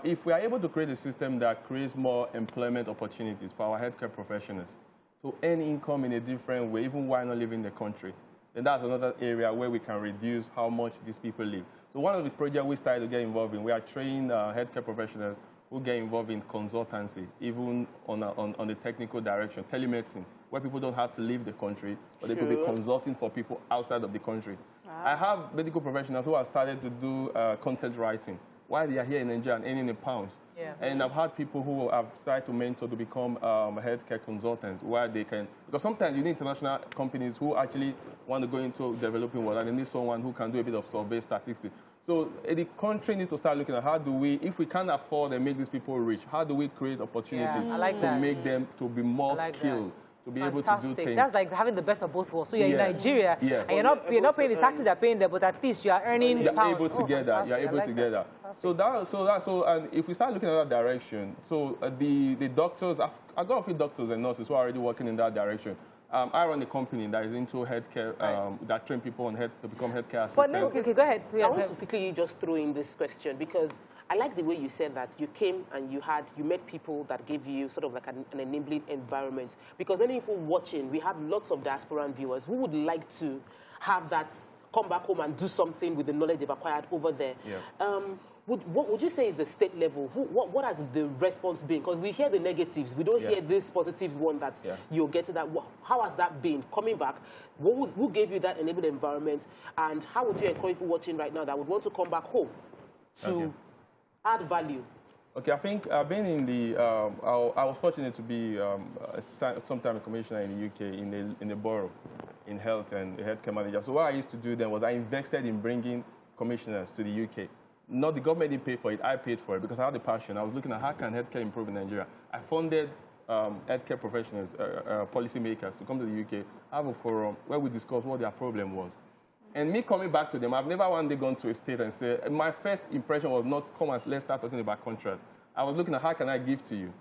If we are able to create a system that creates more employment opportunities for our healthcare professionals to earn income in a different way, even while not living in the country, then that's another area where we can reduce how much these people live. So one of the projects we started to get involved in, we are training healthcare professionals who get involved in consultancy, even on the technical direction, telemedicine, where people don't have to leave the country, but they could be consulting for people outside of the country. I have medical professionals who have started to do content writing while they are here in Nigeria and earning in pounds. Yeah. And I've had people who have started to mentor to become healthcare consultants, where they can, because sometimes you need international companies who actually want to go into developing world, and they need someone who can do a bit of survey statistics. So the country needs to start looking at how do we, if we can't afford and make these people rich, how do we create opportunities to make them to be more skilled, to be able to do things. That's like having the best of both worlds. So you're in Nigeria, and you're not paying the taxes they're paying there, but at least you are earning You're pounds. able to get that. You're able to get that. So and if we start looking at that direction, so the doctors, I've got a few doctors and nurses who are already working in that direction. I run a company that is into healthcare, that train people on to become healthcare assistants. But okay, go ahead. I want to quickly just throw in this question, because I like the way you said that you came and you met people that gave you sort of like an enabling environment. Because many people watching, we have lots of diasporan viewers who would like to have that, come back home and do something with the knowledge they've acquired over there. Yeah. What would you say is the state level? What has the response been? Because we hear the negatives. We don't hear this positives one that you're getting that. How has that been? Coming back, who gave you that enabled environment? And how would you encourage people watching right now that would want to come back home to add value? Okay, I think I've been in the, I was fortunate to be sometime a commissioner in the UK in the borough in health and the healthcare manager. So what I used to do then was I invested in bringing commissioners to the UK. Not the government didn't pay for it, I paid for it because I had the passion. I was looking at how can healthcare improve in Nigeria. I funded healthcare professionals, policymakers to come to the UK, have a forum where we discuss what their problem was. And me coming back to them, I've never one day gone to a state and said, my first impression was not come and let's start talking about contract. I was looking at how can I give to you.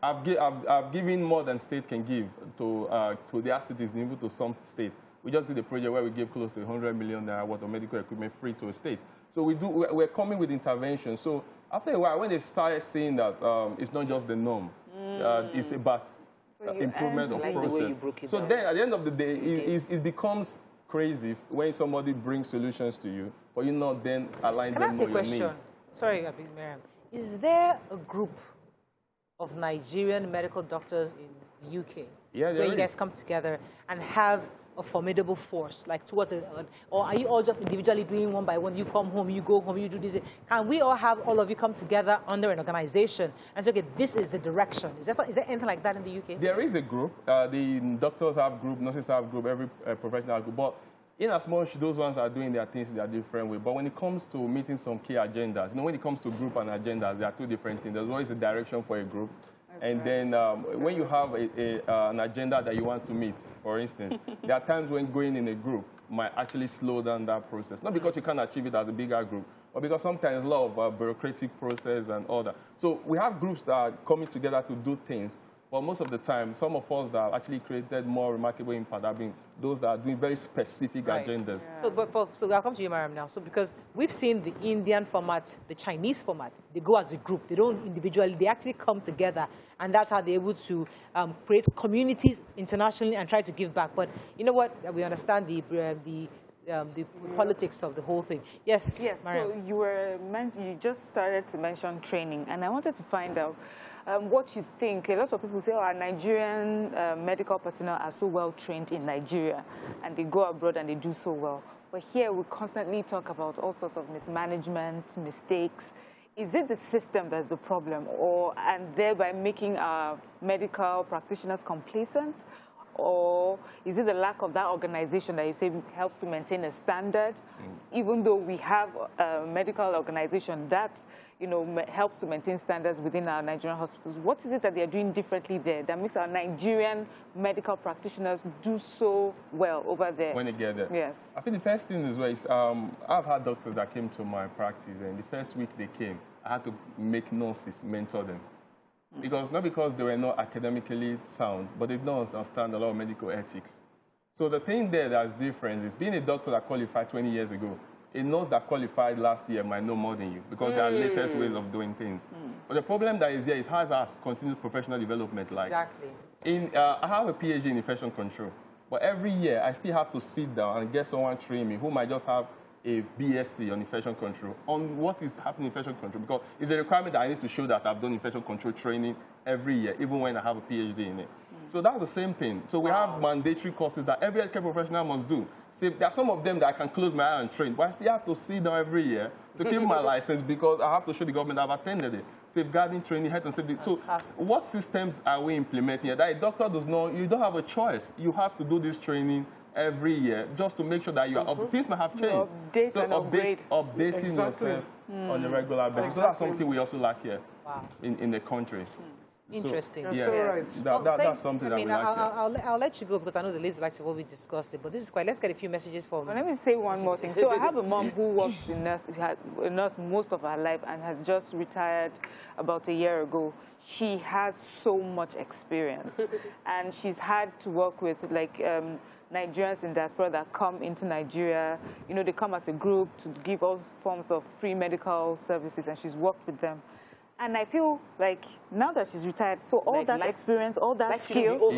I've given more than state can give to their citizens, even to some states. We just did a project where we gave close to 100 million worth of medical equipment free to a state. So we're coming with intervention. So after a while, when they started seeing that it's not just the norm, it's about improvement of process. So then at the end of the day, it becomes crazy when somebody brings solutions to you, but you not then align them with your needs. Sorry, Miriam. Is there a group of Nigerian medical doctors in the UK where you guys come together and have a formidable force, like towards or are you all just individually doing one by one? You come home, you go home, you do this. Can we all have all of you come together under an organization and say, okay, this is the direction? Is there anything like that in the UK? There is a group. The doctors have group, nurses have group, every professional have group. But in as much those ones are doing their things in their different way. But when it comes to meeting some key agendas, when it comes to group and agendas, there are two different things. There's always a direction for a group. And then when you have an agenda that you want to meet, for instance, there are times when going in a group might actually slow down that process. Not because you can't achieve it as a bigger group, but because sometimes a lot of bureaucratic process and all that. So we have groups that are coming together to do things. But most of the time, some of us that have actually created more remarkable impact have been those that are doing very specific agendas. Yeah. So I'll come to you, Mariam, now. So because we've seen the Indian format, the Chinese format, they go as a group. They don't individually. They actually come together, and that's how they're able to create communities internationally and try to give back. But you know what? We understand the politics of the whole thing. Yes, Mariam. So you just started to mention training, and I wanted to find out what you think. A lot of people say, our Nigerian medical personnel are so well trained in Nigeria, and they go abroad and they do so well. But here we constantly talk about all sorts of mismanagement, mistakes. Is it the system that's the problem, and thereby making our medical practitioners complacent? Or is it the lack of that organization that you say helps to maintain a standard, even though we have a medical organization that helps to maintain standards within our Nigerian hospitals? What is it that they are doing differently there that makes our Nigerian medical practitioners do so well over there? When they get there. Yes. I think the first thing is I've had doctors that came to my practice, and the first week they came, I had to make nurses mentor them. Not because they were not academically sound, but they don't understand a lot of medical ethics. So the thing there that's different is being a doctor that qualified 20 years ago, a nurse that qualified last year might know more than you because there are latest ways of doing things. But the problem that is here is how has continuous professional development like? Exactly. I have a PhD in infection control, but every year I still have to sit down and get someone train me who might just have a BSc on infection control, on what is happening in infection control, because it's a requirement that I need to show that I've done infection control training every year, even when I have a PhD in it. So that's the same thing. So we have mandatory courses that every healthcare professional must do. See, there are some of them that I can close my eye and train, but I still have to sit down every year to keep my license because I have to show the government I've attended it. Safeguarding training, health and safety. So what systems are we implementing here? That a doctor does not, you don't have a choice. You have to do this training every year just to make sure that you are things might have changed. Updating yourself on a regular basis. So that's something we also lack here in the country. Interesting. So, yeah, that's something that we like here. I'll let you go because I know the ladies like to what we discussed it, but this is quite. Let's get a few messages from. Well, let me say one more thing. So I have a mom who worked in nurse most of her life and has just retired about a year ago. She has so much experience, and she's had to work with Nigerians in diaspora that come into Nigeria. They come as a group to give all forms of free medical services, and she's worked with them. And I feel like now that she's retired, so all that experience, all that skill, who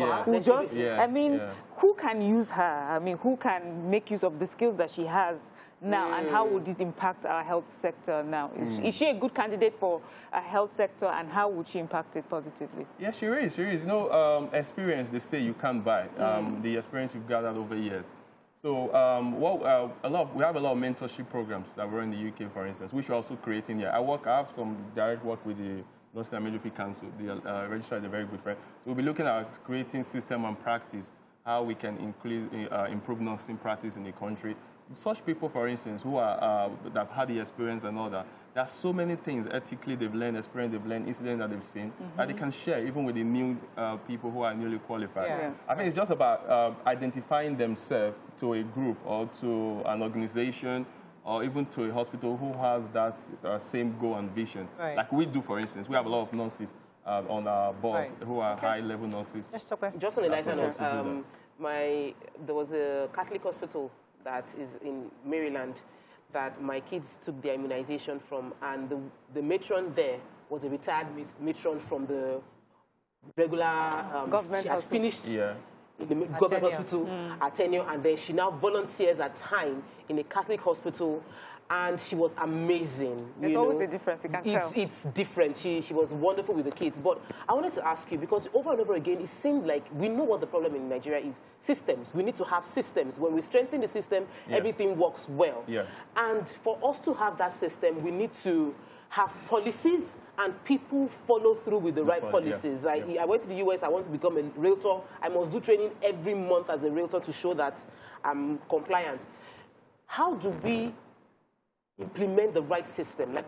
can use her? I mean, who can make use of the skills that she has now, and how would it impact our health sector now? Is she a good candidate for a health sector, and how would she impact it positively? Yeah, she is. Experience, they say you can't buy. The experience you've gathered over years. So we have a lot of mentorship programs that we're in the UK, for instance, which we're also creating here. I have some direct work with the Nursing and Midwifery Council. The registrar is a very good friend. So we'll be looking at creating system and practice, how we can improve nursing practice in the country. Such people, for instance, who are that have had the experience and all that, there are so many things ethically they've learned, experience they've learned, incidents that they've seen that they can share even with the new people who are newly qualified. Yeah. I think it's just about identifying themselves to a group or to an organization or even to a hospital who has that same goal and vision. Right. Like we do, for instance. We have a lot of nurses on our board who are high-level nurses. Just on the lighter note, there was a Catholic hospital that is in Maryland that my kids took their immunization from, and the matron there was a retired matron from the regular government. She has finished in the government hospital at tenure, and then she now volunteers at time in a Catholic hospital, and she was amazing. There's always a difference, you can tell. It's different. She was wonderful with the kids. But I wanted to ask you, because over and over again, it seemed like we know what the problem in Nigeria is. Systems. We need to have systems. When we strengthen the system, everything works well. Yeah. And for us to have that system, we need to have policies and people follow through with the right policies. I went to the US, I want to become a realtor. I must do training every month as a realtor to show that I'm compliant. How do we implement the right system? Like,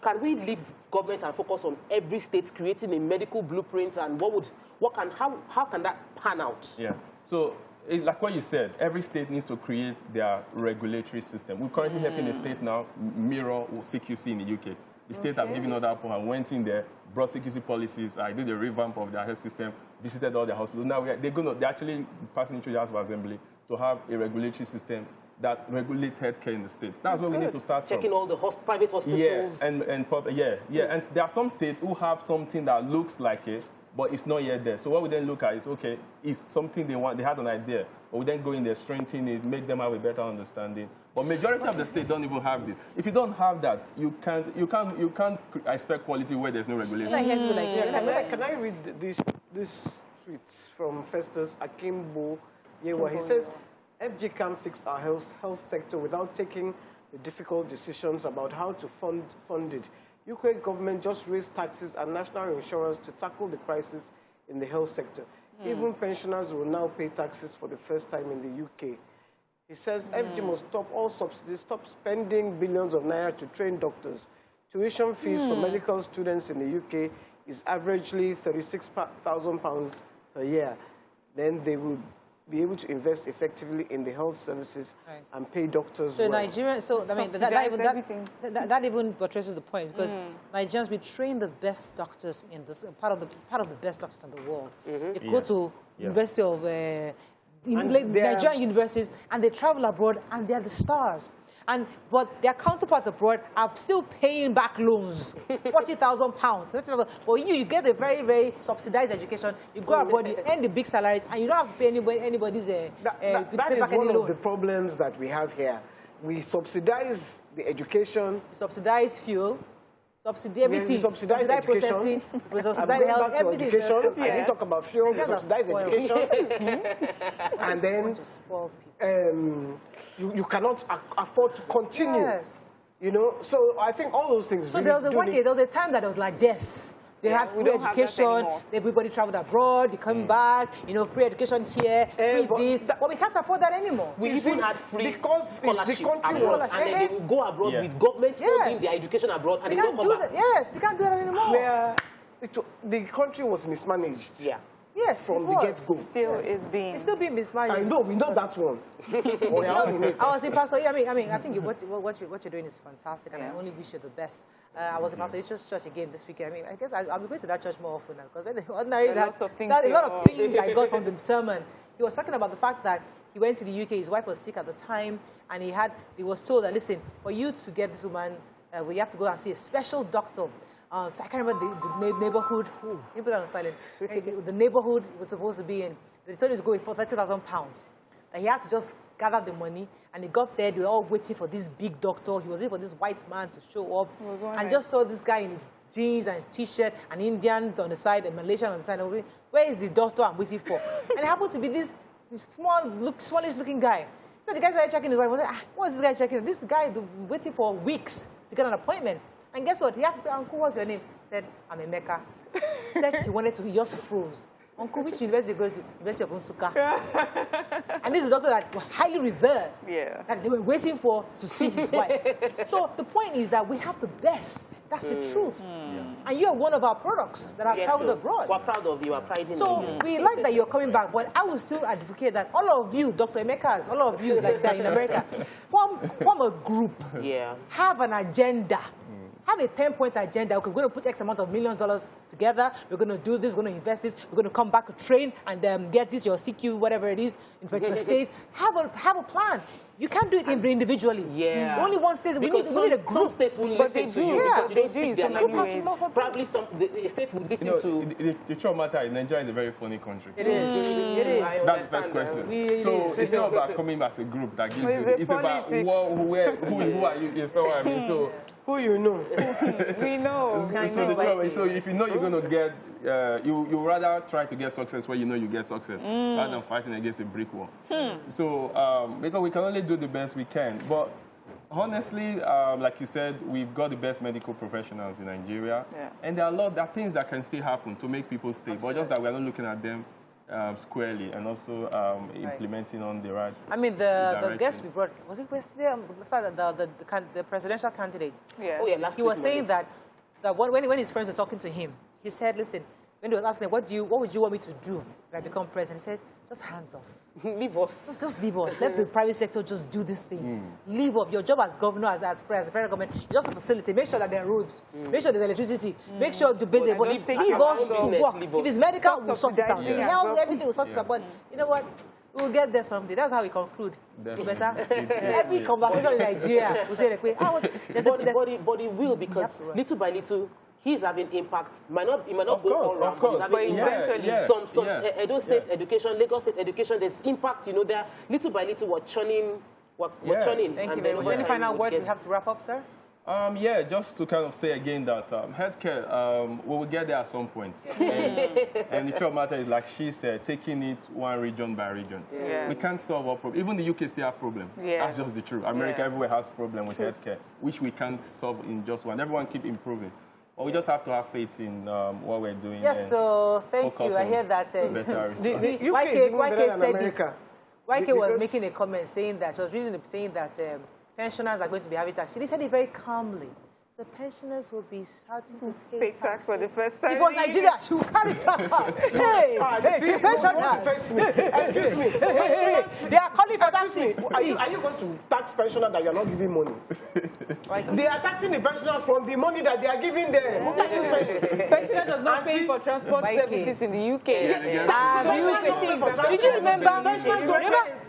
can we leave government and focus on every state creating a medical blueprint, and how can that pan out? Yeah. So, like what you said, every state needs to create their regulatory system. We're currently helping a state now mirror CQC in the UK. The state have given order upon and went in there, brought CQC policies. I did a revamp of their health system, visited all their hospitals. Now they're actually passing through the House of Assembly to have a regulatory system that regulates healthcare in the state. That's where we need to start Checking from. all the private hospitals. Yeah, and there are some states who have something that looks like it, but it's not yet there. So what we then look at is, okay, it's something they want, they had an idea, but we then go in there, strengthen it, make them have a better understanding. But majority of the states don't even have this. If you don't have that, you can't expect quality where there's no regulation. Can I read this tweet from Festus Akimbo Yewa? He says, FG can't fix our health sector without taking the difficult decisions about how to fund it. UK government just raised taxes and national insurance to tackle the crisis in the health sector. Even pensioners will now pay taxes for the first time in the UK. He says FG must stop all subsidies, stop spending billions of naira to train doctors. Tuition fees for medical students in the UK is averagely £36,000 per year. Then they will be able to invest effectively in the health services and pay doctors well. Nigeria, I mean, that even buttresses the point, because Nigerians, we train the best doctors in this, part of the best doctors in the world. They go to University of Nigerian universities, and they travel abroad, and they're the stars. But their counterparts abroad are still paying back loans, £40,000. Well, you get a very, very subsidized education. You go abroad, you earn the big salaries, and you don't have to pay anybody's that is one of the problems that we have here. We subsidize the education. We subsidize fuel. Subsidy everything. Subsidize processing. We subsidize health. Everything. Education. I didn't talk about fuel. We subsidize education. And then you cannot afford to continue. Yes. You know, so I think all those things. So there was a time that it was like, yes, they had free education, everybody traveled abroad, they come back, you know, free education here, free this. But we can't afford that anymore. We even had free scholarship abroad, and then they will go abroad with government funding their education abroad, and they don't come back. Yes, we can't do that anymore. Where the country was mismanaged. Yeah. Yes, from the get-go. It's still being mismanaged. I know, we know that one. I was in Pastor. I mean, I think what you're doing is fantastic, and I only wish you the best. I was in Pastor Israel's church again this weekend. I mean, I guess I'll be going to that church more often now, because when the ordinary a lot of things I got from the sermon. He was talking about the fact that he went to the UK. His wife was sick at the time, and he was told that, listen, for you to get this woman, we have to go and see a special doctor. So I can't remember the neighborhood. You put that on silent. The neighborhood was supposed to be in. They told him to go in for £30,000. And he had to just gather the money. And he got there. They were all waiting for this big doctor. He was waiting for this white man to show up. And just saw this guy in jeans and T-shirt, an Indian on the side, a Malaysian on the side. Where is the doctor I'm waiting for? And it happened to be this smallish-looking guy. So the guy started checking his wife. What is this guy checking? This guy waiting for weeks to get an appointment. And guess what? He had to say, Uncle, what's your name? He said, I'm Emeka. He said he wanted to, he just froze. Uncle, which university goes to? University of Nsukka. And this is a doctor that was highly revered. Yeah. That they were waiting for to see his wife. So the point is that we have the best. That's the truth. And you're one of our products that have traveled abroad. We're proud of you. We're proud in you. We like that you're coming back, but I will still advocate that all of you, Dr. Emeka's, all of you like that in America, form a group. Yeah. Have an agenda. Have a 10-point agenda. Okay, we're going to put X amount of $millions together. We're going to do this. We're going to invest this. We're going to come back to train and get this, your CQ, whatever it is, in the States. Have a plan. You can't do it individually. Yeah. Only one state. We need a group. Some states will listen to you because you don't speak their language. Probably the state will listen to. The truth of the matter is Nigeria is a very funny country. It is. It is. That's the first question. So it's not about coming as a group that gives you. It's about who are you. You know what I mean? So who you know. We know. So if you know you're going to get, you rather try to get success where you know you get success rather than fighting against a brick wall. So because we can only do the best we can. But honestly, like you said, we've got the best medical professionals in Nigeria. Yeah. And there are things that can still happen to make people stay. Absolutely. But just that we're not looking at them squarely and also implementing on the right. I mean, the guest we brought, was it yesterday? The presidential candidate. Yeah. Oh, yeah, last he was saying that when his friends were talking to him, he said, listen, when they were asking him, what would you want me to do if I become president? He said, just hands off. Leave us. Just leave us. Let the private sector just do this thing. Leave up. Your job as governor, as federal government, just a facility. Make sure that there are roads. Make sure there's electricity. Make sure the basic. Leave us to work. If it's medical, we'll sort it out. If it's health, everything will sort it out. But you know what? We'll get there someday. That's how we conclude. Better. Every conversation in Nigeria, we say, but it will, because little by little, he's having impact. It might not go all around. Of course. But some Edo State education, Lagos State education, there's impact. You know, there little by little we're churning. Thank you very much. Any final words we have to wrap up, sir? Just to kind of say again that healthcare, we will get there at some point. And the truth of the matter is, like she said, taking it one region by region. Yes. We can't solve our problem. Even the UK still have problem. Yes. That's just the truth. America everywhere has problem with healthcare, which we can't solve in just one. Everyone keep improving. But we just have to have faith in what we're doing. Yes, so thank you. I hear that. YK said YK was making a comment saying that, she was reading saying that pensioners are going to be having tax. She said it very calmly. The pensioners will be starting to pay tax for the first time. If it was Nigeria, she will carry tax out. Hey, pensioners. Excuse me. They are calling for taxes. Are you going to tax pensioners that you are not giving money? They are taxing the pensioners from the money that they are giving them. What are you saying? Pensioners are not paying for transport services in the UK. Did you remember?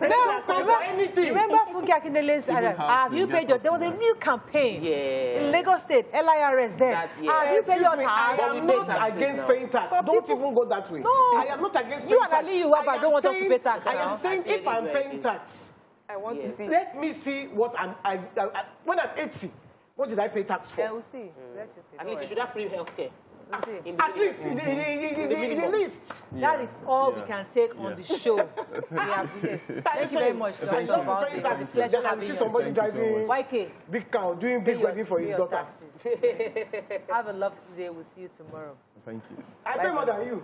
Remember Funke Akindele's? Have you paid your? There was a real campaign in Lagos State, LIRS there. Have you paid your tax? I am not against paying tax. Don't even go that way. No. I am not against paying tax. You and Ali, don't want us to pay tax. I am saying if I'm paying tax, I want to see. Let me see what when I'm 80, what did I pay tax for? Yeah, we'll see. At least you should have free healthcare. At least in the list. That is all we can take on the show. Thank you very much. See somebody driving YK, big car, doing big wedding for his daughter. Have a lovely day. We'll see you tomorrow. Thank you. I pay more than you.